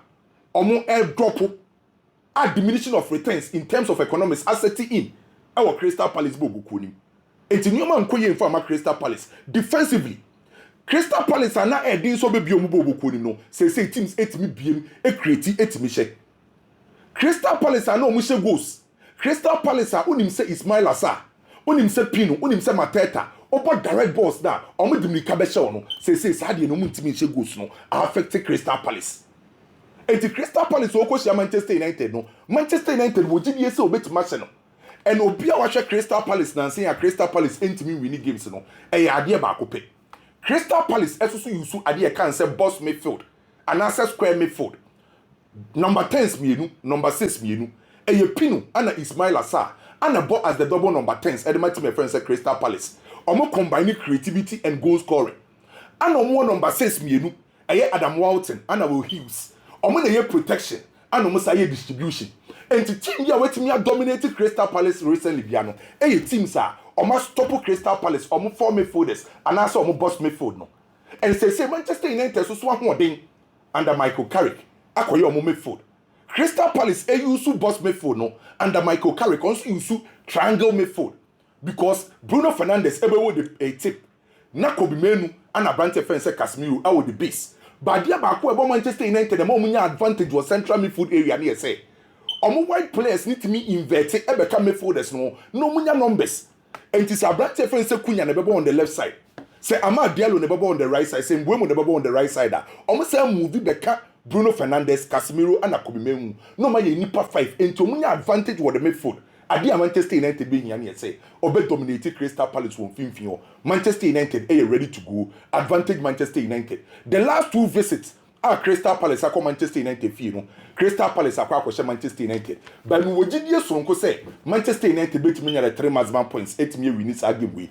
omo air drop a diminution of returns in terms of economics asset in our Crystal Palace bobo kuni. Enti nyoma nkoye mfa ma Crystal Palace defensively. Crystal Palace ana edin so be biomu bobo kuni no. Say teams etimi biem e create etimi hye. Crystal Palace ana omu hye goals. Crystal Palace a unim say Ismail Assar, unim say Pino, unim say Mateta. Opo direct balls na omu dimika be hye no. Say saade no mu ntimi hye goals no affect Crystal Palace. Enti Crystal Palace o ko hye Manchester United no. Manchester United wo gidie say obetima hye no. And Obia watch Crystal Palace and say Crystal Palace intimate winning games no. Idea ba ko pe. Crystal Palace also use idea can say boss midfield and access square midfield. Number 10 mienu, number 6 mienu. Pino and Ismail Assar and a ball as the double number 10s. And my team friends say Crystal Palace. Omo combining creativity and goal scoring. And omo number 6 mienu. Adam Walton and Will Hughes. Omo na protection and omo say distribution. And the team here waiting me dominated Crystal Palace recently biano. Teams are almost stop Crystal Palace, almost 4 midfielders, and also almost boss midfield no. And say Manchester United so one more thing under Michael Carrick. Akoye almost midfield. Crystal Palace use boss midfield no under Michael Carrick also use triangle midfield because Bruno Fernandes ebe with a tip. Na Kobe Menu and a branch fence Casemiro out with the base. But dia ba ko ebo Manchester United the moment advantage was central midfield area near say. Omo wide players need to me invert ebeka midfielders no munya numbers. And it is a branch friend say Kunya nebebo on the left side. Say Amad Diallo nebebo on the right side. Say Mbeumo nebebo on the right side. Omo say move beka Bruno Fernandes, Casemiro, and Akubimemu. No man, you need 5 into munya advantage with the midfield. Adi Manchester United being here say, Obe dominated Crystal Palace won fin. Manchester United are ready to go. Advantage Manchester United. The last 2 visits are Crystal Palace are Manchester United fee. Crystal Palace are Manchester United. But we would just say Manchester United beat me at 3 maximum points. 8 million wins arguably.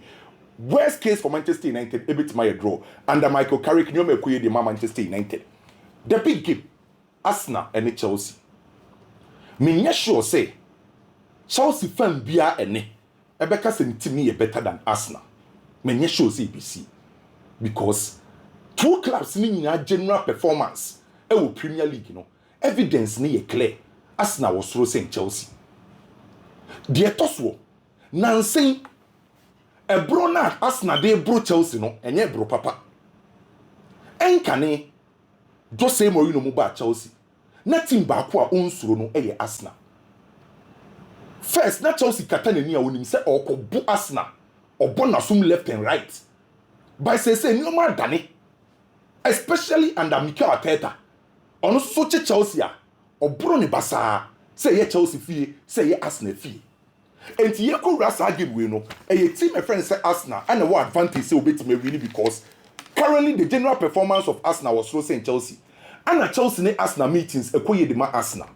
Worst case for Manchester United, a bit my draw. Under Michael Carrick, no me the Manchester United. The big game, Arsenal and Chelsea. Me sure say Chelsea fan bia ene. Ebeka say team better than Arsenal. Me sure say ABC because 2 clubs ni general performance. E Premier League, evidence ni clear. Arsenal was through saying Chelsea. The toswo nansen ebro na Arsenal de bro Chelsea no enye bro papa. Enkane Jose Mourinho mu ba Chelsea. Na team ba ko a onsuro no eye Arsenal. First, na Chelsea kata na ni a wonim se okobu Arsenal. Obo na sum left and right. By say no more dane. Especially under Mikel Arteta. Ono so che Chelsea a obro ne basa. Say ye Chelsea fie, say ye Arsenal fie. Enti ye ko rasa game we no. Eye team a friend say Arsenal and the advantage say obetime really because currently the general performance of Arsenal was so saying Chelsea. And at Chelsea ne Arsenal meetings ekoye de ma Arsenal.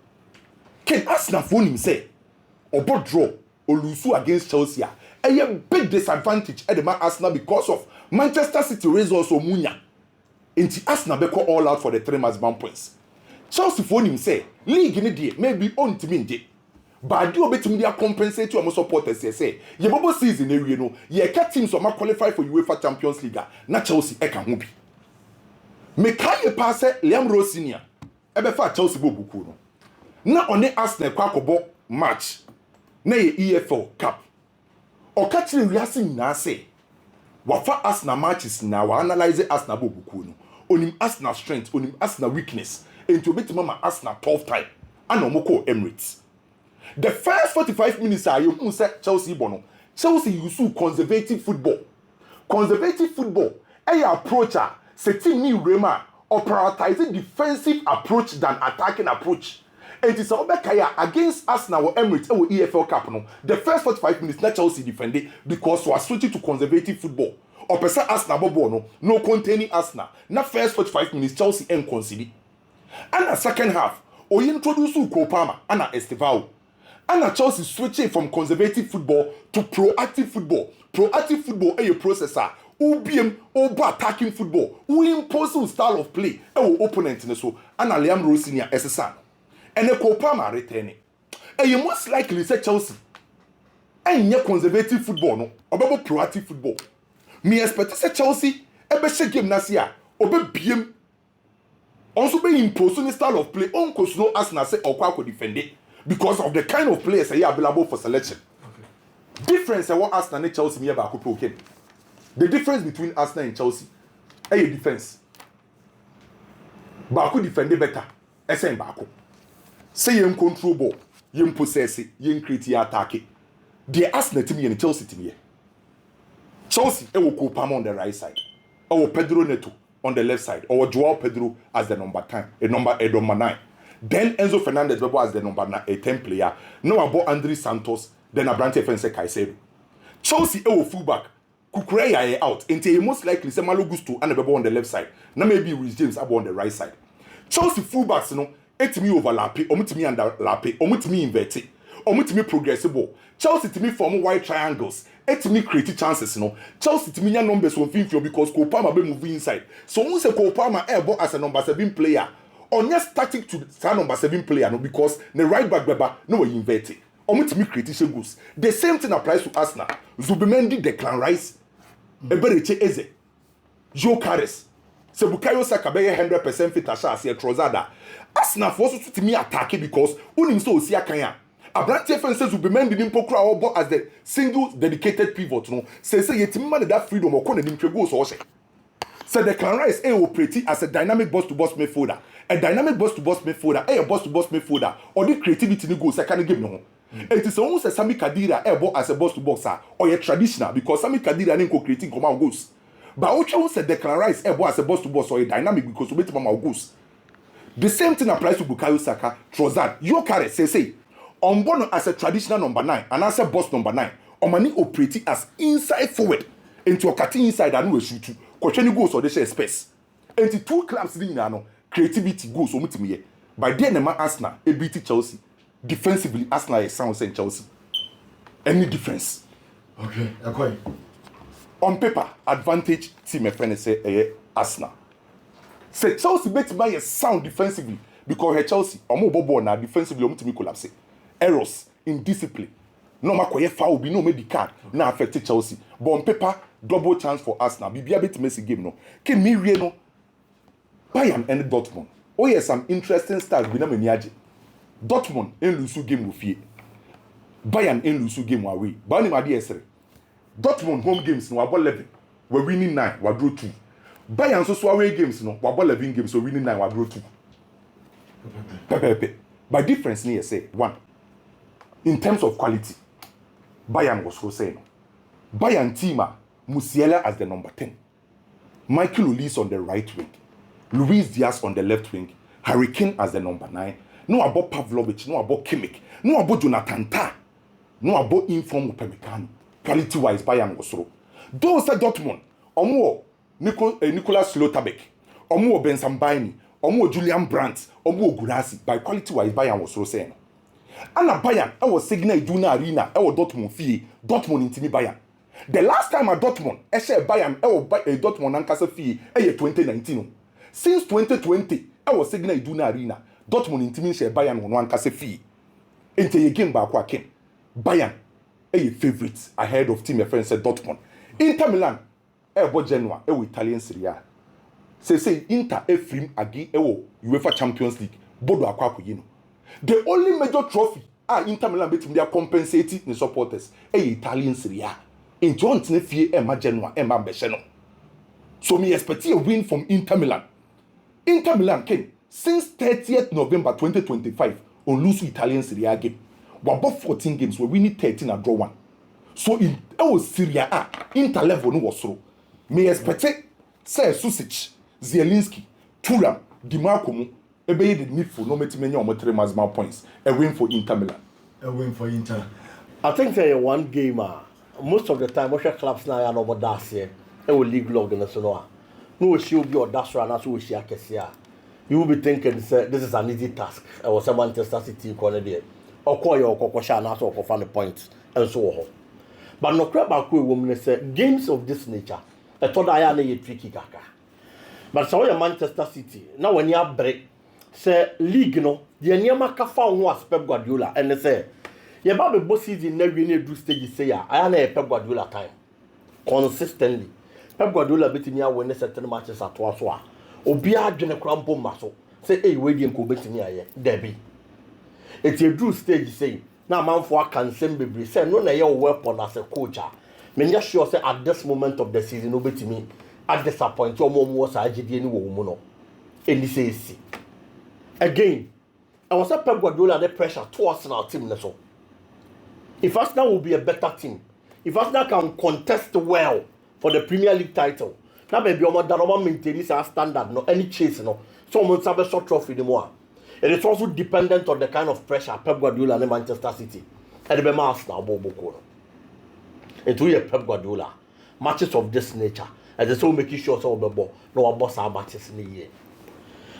Can Arsenal phone him say obo draw or lose against Chelsea? A big disadvantage at the ma Arsenal because of Manchester City results or munya. Enti Arsenal be call all out for the 3 maximum points. Chelsea phone him say league in the maybe on to me. But do obetimi dia compensate to our supporters say ye bobo season e wie no ye ka teams o ma qualify for UEFA Champions League na Chelsea e kan ho bi me kai pass Liam Rose senior e be fa Chelsea bobuku no na one Arsenal kwa akobo match na ye EFL Cup o ka kire wiase nyina say wafa Arsenal matches na wa analyze Arsenal bobuku no onim Arsenal strength onim Arsenal weakness into obetimi ma Arsenal tough time and omoko Emirates. The first 45 minutes are you say Chelsea bono. Chelsea use conservative football. Conservative football. A approacher setting new rema or prioritizing defensive approach than attacking approach. It is Obekaya against Arsenal or Emirates or EFL Cup. No, the first 45 minutes not Chelsea defended because we are switching to conservative football. Or person Arsenal bobo no containing Arsenal. Na first 45 minutes Chelsea and concede. And the second half, we introduce Kopama and Estevao. And Chelsea switching from conservative football to proactive football. Proactive football is a processor. UBM over attacking football. We impose style of play. Our opponent in so. And Liam Rose senior SSN. And a Kopama returning. And you most likely say Chelsea. And your conservative football no. About proactive football. Me expect say Chelsea. Ebe she game nasia. Obe BM. Also be imposing style of play. Unko no Arsenal say Okwa defend it. Because of the kind of players that are available for selection. Okay. Difference in what Arsenal and Chelsea are about okay. The difference between Arsenal and Chelsea is a defense. Baku defend better. SM Baku. Say you control ball, you possess it, you create your attack. The Arsenal team and Chelsea team. Chelsea will Kopama on the right side. Or Pedro Neto on the left side. Or Joao Pedro as the number 10, number 9. Then Enzo Fernandez as the number 10 player. Now about Andre Santos. Then Abrante Fense Caicedo. Chelsea fullback. Kukureya out. Until most likely say Malo Gusto and Bebo on the left side. Now maybe with James Abo on the right side. Chelsea fullbacks, etimi overlap, omutimi underlap, omutimi invert, omutimi progressible. Chelsea to me form wide triangles. Etimi create chances, Chelsea to me numbers on field because Kopama be moving inside. So once a Kopama airborne as a number 7 player. On your static to stand number 7 player, because the right back Beba no inverted. Omutimi creation goals. The same thing applies to Arsenal. Zubimendi, Declan Rice, Ebereche Eze, Joe Carres, Sebukayo Saka be 100% fit as a Trozada. Arsenal forces to me attack because unim so Osia Kanya. Abrante Fense Zubimendi Nimpokra Obo as the single dedicated pivot. Say yetimman that freedom or corner nimpe goals or so Declan Rice operating as a dynamic boss-to-boss midfielder. A dynamic boss-to-boss midfielder, a boss-to-boss midfielder, or the creativity ni go second game no. It is almost a Sami Khedira as a boss-to-boxer or a traditional because Sami Khedira ain't creating command goals. But what you say Declan Rice as a boss-to-boss or a dynamic because we make goals. The same thing applies to Bukayo Saka, Trossard. Your carry say, on board as a traditional number 9 and as a boss number 9, Omani operating as inside forward into a cutting inside and we shoot to Kocheni goals or the share space. And the 2 clubs in no creativity goes on me. By then, the man Arsenal, a beat Chelsea. Defensively, Arsenal is sound saying Chelsea. Any difference? Okay, okay. On paper, advantage team friend say Arsenal. Say Chelsea bet by a sound defensively because her Chelsea omo bobo na defensively omo timi collapse. Errors in discipline. No matter foul be no make card na affect Chelsea. But on paper, double chance for Arsenal. Bibia bet Messi game no. Ke mi wie no. Bayern and Dortmund. Oh yes, some interesting stars bi na mani age. Dortmund en lose game wo fie. Bayern en lose game away. Ba ni ma de esere. Dortmund home games no abo 11. We winning 9, we draw 2. Bayern so away games no, we abo 11 games, we winning 9, we draw 2. Pepe. By difference ni say 1. In terms of quality, Bayern was so saying. Bayern team Musiala as the number 10. Michael Olise on the right wing. Luis Diaz on the left wing. Harry Kane as the number 9. No about Pavlovic, no about Kimmich, no about Jonathan Tah, no about Inform Upamecano. Quality-wise, Bayern was so. Those are Dortmund. Omo Nicolas Schlotterbeck. Omo Bensambaini. Omo Julian Brandt. Omo Gurasi. By quality-wise, Bayern was so saying. And Bayern, I was signal Iduna Arena. I was Dortmund fee. Dortmund intimi Bayern. The last time at Dortmund, I said Bayern, I was Dortmund and Casa fee. 2019. Since 2020, I was signal Iduna Arena. Dortmund intimi share Bayern on one Casa fee. Into a game back what came. Bayern. A favorite ahead of team. My friend said Dortmund. Inter Milan, Genoa, Italian Serie A. Say Inter film agi UEFA Champions League. Bodo akwaku yino. The only major trophy Inter Milan between their compensating the supporters. Italian Serie A. In John Tnefie Genoa, Besheno. So me expect a win from Inter Milan. Inter Milan came since 30th November 2025 on lose Italian Serie A game. We bought 14 games, we winning 13 and draw 1. So in Serie A, Inter level no was through. Me expect say Susic, Zielinski, Thuram, Di Marco, ebeye the needful no meti many or 3 maximum points. A win for Inter Milan. A win for Inter. I think say one game most of the time most clubs now are over that year. E will league log na so no. No she will be audacious and so we see akese. You will be thinking say this is an easy task. I was a Manchester City corner there. Okoye okokosha na so okofan the points and so on. But no crap back we women say games of this nature. I thought I had a tricky kaka. But so your Manchester City now when you break say league no the nyama ka fa ho as Pep Guardiola and they say you ba be boss season na we do stage say ya I na Pep Guardiola time consistently. Pep Guardiola betimi a win certain matches at so a obi adwene krampo maso say hey we dey ko betimi aye derby. It's a true stage saying now man for can send baby say no na your weapon as a coach. Me just sure say at this moment of the season no betimi at disappoint your mom was agidi any wo mu no. Any say see. Again, I was a Pep Guardiola the pressure to Arsenal team na so. If Arsenal will be a better team, if Arsenal can contest well for the Premier League title, now baby omo da no maintain this standard no any chase no. So omo sabe short trophy the more. It is also dependent on the kind of pressure Pep Guardiola and Manchester City. And the Arsenal bobo. It will be Pep Guardiola matches of this nature. And they so making sure so no boss our matches in the year.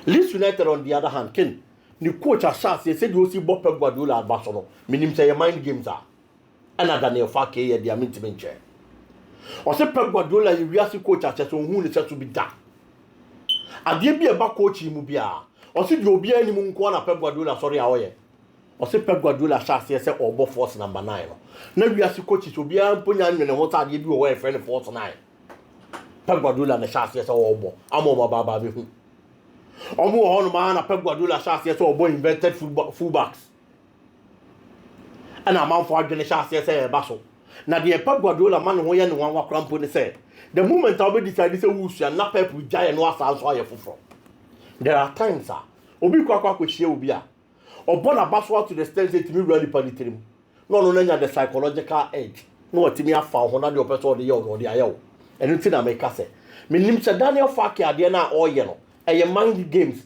Leeds United on the other hand, Ken, the coach has said you see Pep Guardiola at Barcelona. Meaning say your mind games are. And Daniel Farke here they are meant to be chair. Or say Pep Guardiola you real coach as so who is to be that. And there be a back coach in Mubia. Or see you be any munko Pep Guardiola sorry awoye. Or say Pep Guardiola shall say obo force number 9. Now we as coaches will be amponya and what are you away for any force 9. Pep Guardiola na shall say obo. Amo baba be hu. Omo on man Pep Guardiola shall say obo invented fullbacks. And a man for the shall say baso. Now the Pep Guardiola man who yan one wa crampo ne say. The moment I be decide say who should not Pep with giant no asal so aye fufro. There are times obi kwa hie obi a obona baso to the extent that me really panitrim no nya the psychological edge no watimi afa ho na the person de ye no de aye o enu ti na make say me nim say Daniel Farke ade na oye no eye mind games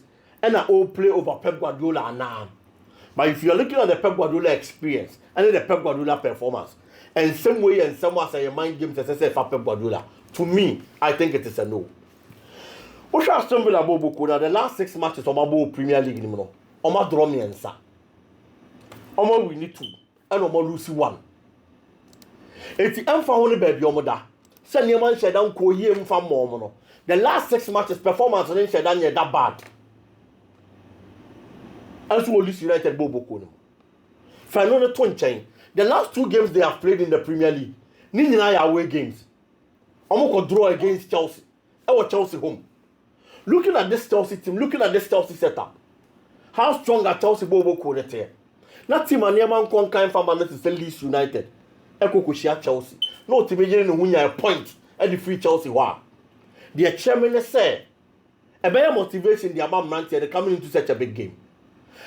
and I all play over Pep Guardiola now. But if you're looking at the Pep Guardiola experience and then the Pep Guardiola performance, and some way and someone say your mind games as I say for Pep Guardiola, to me, I think it is a no. What shall Aston Villa Bobo the last 6 matches on my Premier League anymore? On my draw me and sa. On my we need 2 and on my lose 1. It's the only baby on my send your man said down call him from more. The last 6 matches performance and then said that bad. And so Leeds United Bobo Kono. Final 20. The last 2 games they have played in the Premier League, Nina away games. Omoko draw against Chelsea. Our Chelsea home. Looking at this Chelsea team, looking at this Chelsea setup, how strong are Chelsea Bobo Kono here? Not team and Yaman Concan from Manchester Leeds United. Eko Kushia Chelsea. No team in a point at the free Chelsea war. The chairman said, a better motivation the Amam Nancy are coming into such a big game.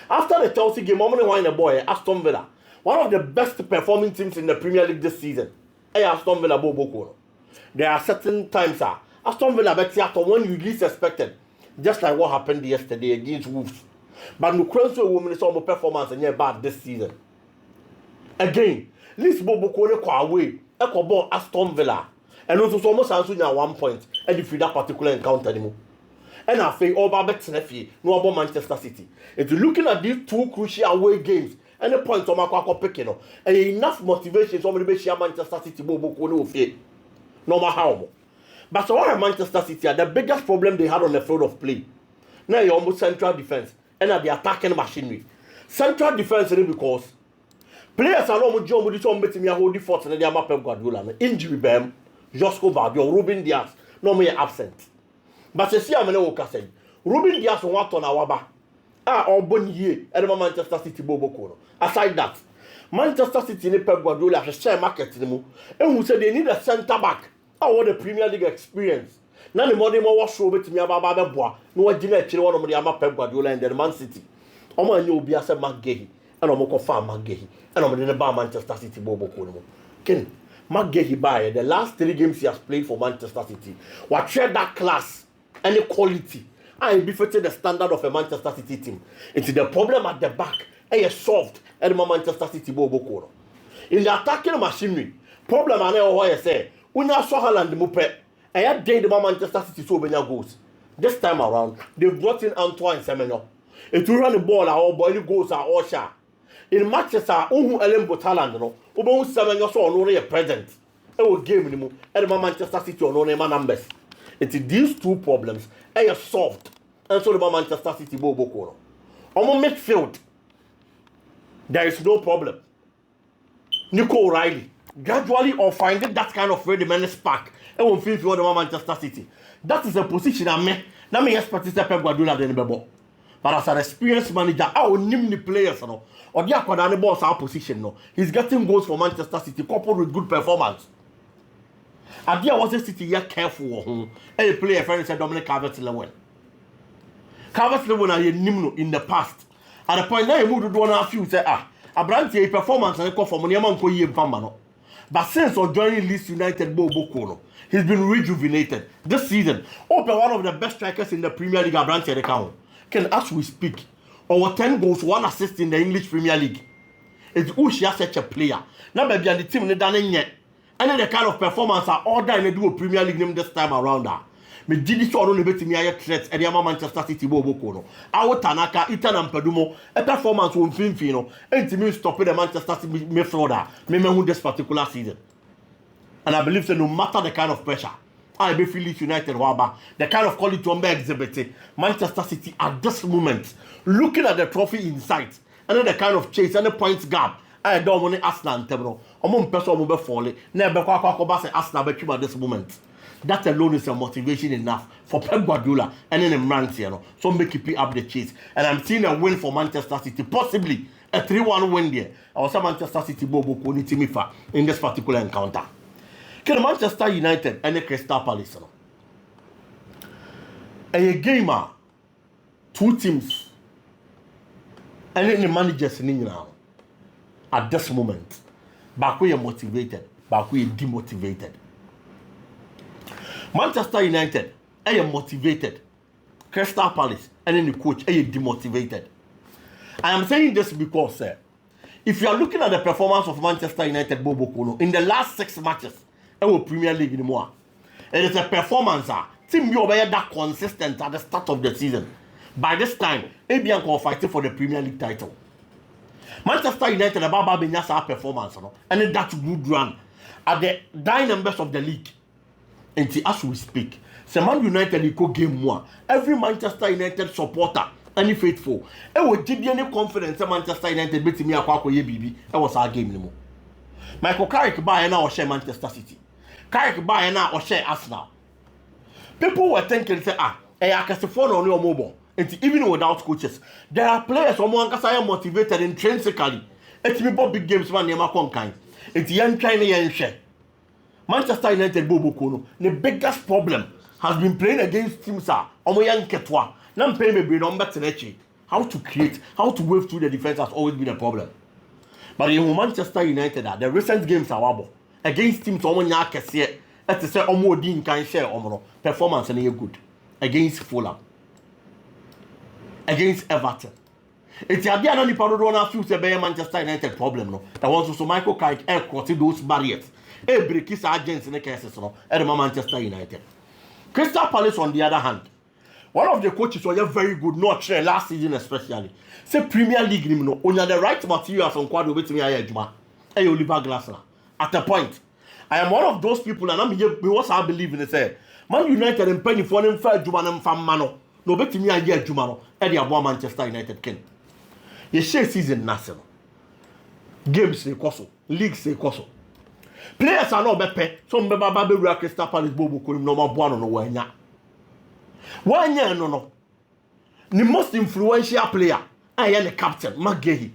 After the Chelsea game, I'm going to win a boy, Aston Villa. One of the best performing teams in the Premier League this season. Aston Villa Bobo Kono. There are certain times Aston Villa bet theater when you least expected. Just like what happened yesterday against Wolves. But no Cranso women is almost performance and bad this season. Again, Leeds Bobo Kono kwa away. Eko ball Aston Villa. And also almost answering at 1 point and defeat that particular encounter anymore. And I feel all about Tenefi, no about Manchester City. If you're looking at these 2 crucial away games, and the points on my picking, and enough motivation somebody be share Manchester City Bobo Kono fear. No matter how. But so what Manchester City are the biggest problem they had on the field of play. Now you're almost central defense and at the attacking machinery. Central defense is because players are not much with some betting me a whole default and they are Pep Guardiola. Injury bam, Josco Vardio, Ruben Diaz, no more absent. But you see, I'm going to say, Ruben Diaz want on our back. Or bon year at Manchester City Bobo Kono. Aside that, Manchester City and Pep Guardiola have share market anymore. And who said they need a centre back. I want the Premier League experience. Now the money more was show to me about Bois. No one didn't one of the Pep Guardiola and the Man City. I'm going to be a McGahey. And I'm going to confirm McGahey. And I'm going to buy Manchester City Bobo Kono. Ken McGahey by the last 3 games he has played for Manchester City. What share that class and the quality. I befitted the standard of a Manchester City team. It's the problem at the back. And you solved at Manchester City Bobo Kono. In the attacking machinery, problem I know what I say. When I saw Haaland Mupe, I had gained the Manchester City so many goals. This time around, they've brought in Antoine Semenyo. If you run the ball, our boy goals are all shot. In matches, Ellen Botaland, no, Ubo Semenyo saw only a present. It will game anymore at Manchester City on only numbers. It's these 2 problems are solved. And so the Manchester City Bobo Kono. On midfield, there is no problem. Nico O'Reilly gradually or finding that kind of ready-made spark and will feel for the Manchester City. That is a position I may not me expect to Pep Guardiola than Bebo. But as an experienced manager, I will name the players or the Aquadani boss our position. No, he's getting goals for Manchester City coupled with good performance. Adia was a City here careful. And player friend said Dominic Calvert-Lewin. Calvert-Lewin are in the past. At the point now, he moved to one half few say, Abranti performance and a call for Moniaman Koye Pamano. But since joining Leeds United Bobo Kono, he's been rejuvenated. This season, open one of the best strikers in the Premier League, Abranti account. Can as we speak, over 10 goals, 1 assist in the English Premier League. It's Ushia such a player. Now, maybe the team they done yet. And the kind of performance are order and they do a Premier League name this time around. Me did this one bet me a threats at the Manchester City Bobo Kono. Our Tanaka, Itan and Pedumo, a performance won't fino, and to me stopping the Manchester City midfielder, me this particular season. And I believe that no matter the kind of pressure, I be Leeds United Waba, the kind of quality on exhibited, Manchester City at this moment, looking at the trophy in sight, and then the kind of chase and the points gap. I don't want to Arsenal and Tebro. I'm on person will be falling. Never say Arsenal at this moment. That alone is a motivation enough for Pep Guardiola and then Mancity. So make keep up the chase. And I'm seeing a win for Manchester City, possibly a 3-1 win there. I was a Manchester City Bobo Koni Timifa in this particular encounter. Can Manchester United and the Crystal Palace? A gamer, 2 teams, and then the managers in now. At this moment, back we are motivated, back we are demotivated. Manchester United, I am motivated. Crystal Palace and then the coach are demotivated. I am saying this because if you are looking at the performance of Manchester United Bobo Kono in the last 6 matches in Premier League anymore, it is a performance team you are that consistent at the start of the season. By this time, ABN are fighting for the Premier League title. Manchester United about Babinyasa performance and then that good run at the dying numbers of the league. And as we speak, Man United equal game more. Every Manchester United supporter, any faithful, it would give you any confidence that Manchester United beat me a BB. That was our game anymore. Michael Carrick buy now or share Manchester City. Carrick buy now or share Arsenal. People were thinking, say, I can phone on your mobile. And even without coaches, there are players who are motivated intrinsically. It's me big games man near kind. It's young kind of share. Manchester United Bobo Kono, the biggest problem has been playing against teams young Ketwa. Now pay me bring on back to how to create, how to wave through the defense has always been a problem. But in Manchester United, the recent games are wabo against teams omonya kese. At say omo din kan share omo performance and good against Fulham, against Everton. It's a dia no nipa do na feel say be Manchester United problem no. That was also Michael Carrick cross those barriers. Break his agents in the cases no at Manchester United. Crystal Palace on the other hand, one of the coaches was very good, not share last season especially. Say Premier League ni no, on the right materials on quad with me Juma. Oliver Glasner. At a point, I am one of those people, and I'm here because I believe in it. Say, Man United and Penny for them fair Juma and Fam Mano. No bet me a year Jumano, Eddie Abo Manchester United ken. You share season national. Games say koso, league say koso. Players are not bepe, some Baba Crystal Palace Bobo Kurim no more buano no wanya. 1 year no. The most influential player, I am the captain, McGahey.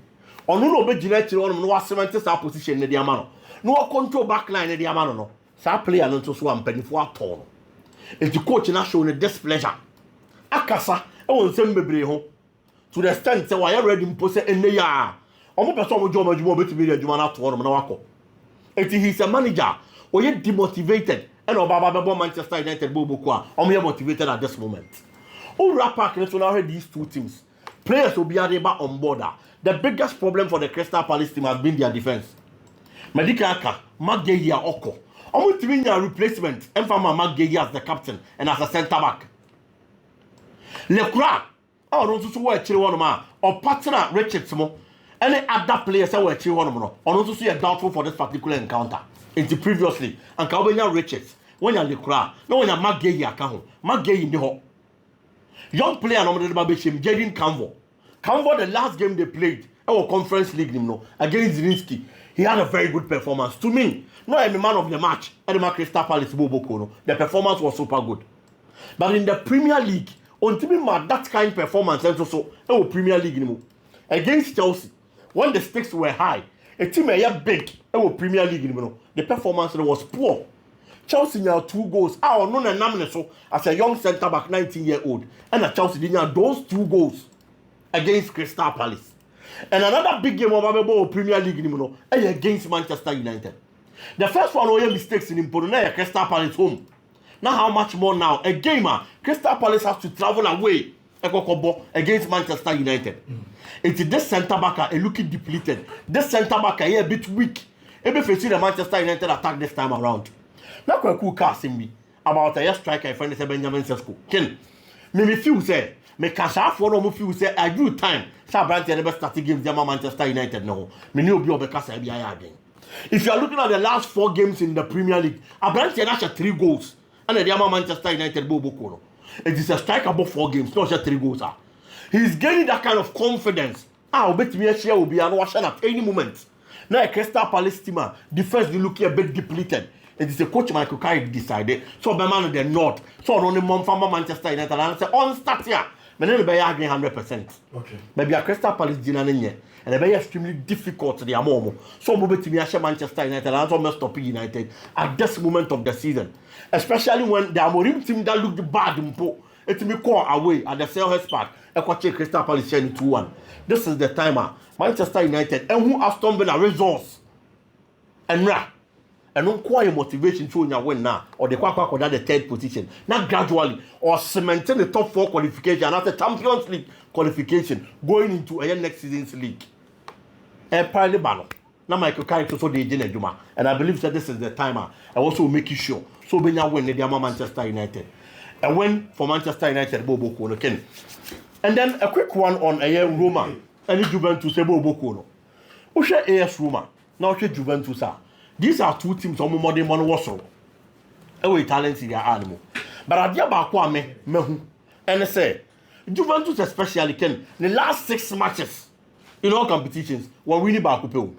On no be Gillette on no cement our position in the amano. No control backline in the amano no. Sa player no to so am penny for a ton. If the coach na show the displeasure. Akasa, I won't send me ho. To the extent say why ready impose in the year. Omo person mo job beti be adwuma na to no na wako. He's a manager or yet demotivated and Obaba Manchester United Bobo Kwa or motivated at this moment. All Rapak let's now heard these two teams. Players will be able on board. The biggest problem for the Crystal Palace team has been their defense. Medikaka, Mageia Oko. I'm to win a replacement and from Mageia as the captain and as a centre back. Lecra, I don't know to wear Chilwanoma or partner Richards mo. Any other players that were cheering on also see a doubtful for this particular encounter. Into previously, and Calvin Richards, when you're the crowd, no one you're Magay account, Magay in the hall. Young player nominated by Bisham, Jaden Campbell. Campbell, the last game they played, our conference league, against Zelensky, he had a very good performance. To me, no, I'm a man of the match, and the Crystal Palace Bobo Kono. The performance was super good. But in the Premier League, on TV, that kind of performance, and also, our Premier League, against Chelsea. When the stakes were high, a team big, Premier League, the performance was poor. Chelsea had 2 goals. Our non so as a young centre back, 19-year-old, and Chelsea didn't have those 2 goals against Crystal Palace. And another big game of Premier League, against Manchester United. The first one was mistakes in Impono, Crystal Palace home. Now how much more now? A gamer, Crystal Palace has to travel away against Manchester United. It's this centre back looking depleted. This centre back a bit weak. Maybe facing the Manchester United attack this time around. Now quite cool casting me about a striker friend is Benjamin Sesko. Ken, me feel say me cash out for no feel say a good time. Sa branch never started games them Manchester United no. Me no be obekasa e bia again. If you are looking at the last 4 games in the Premier League, a branch has 3 goals and the Manchester United Bobo Kono. It is a strike above 4 games, not just 3 goals. He's gaining that kind of confidence. I'll bet me a share will be an washing at any moment. Now a Crystal Palace team, defense will look a bit depleted. It is a coach Michael Carrick decided. So the man of the north. So on the mom from Manchester United and I say on start here. But then be arguing 100%. Okay. Maybe a Crystal Palace dinner in here. And it be extremely difficult to the amomo. So move to me a Manchester United and also must stop United at this moment of the season. Especially when the Amorim team that looked bad in Po. It me call away at the Selhurst Park. Equache Crystal Palace 2-1. This is the timer. Manchester United and who Aston Villa resource. And and don't quite motivation to win now, or the quack or the third position. Not gradually, or cementing the top 4 qualification and after Champions League qualification going into a next season's league. And probably battle. Now Michael Carrick also the Jane Juma, and I believe that this is the timer. I also make you sure. So when you win the Manchester United, and win for Manchester United, Bobo Kono Ken. And then a quick one on a Roma, and Juventus Bobo Kono. Who share AS Roma? Now share Juventus. These are 2 teams on more than one was away talents in their animal. But I dear Bakwame, Mehu, and I say, Juventus especially can the last 6 matches in all competitions were winning Bakupo.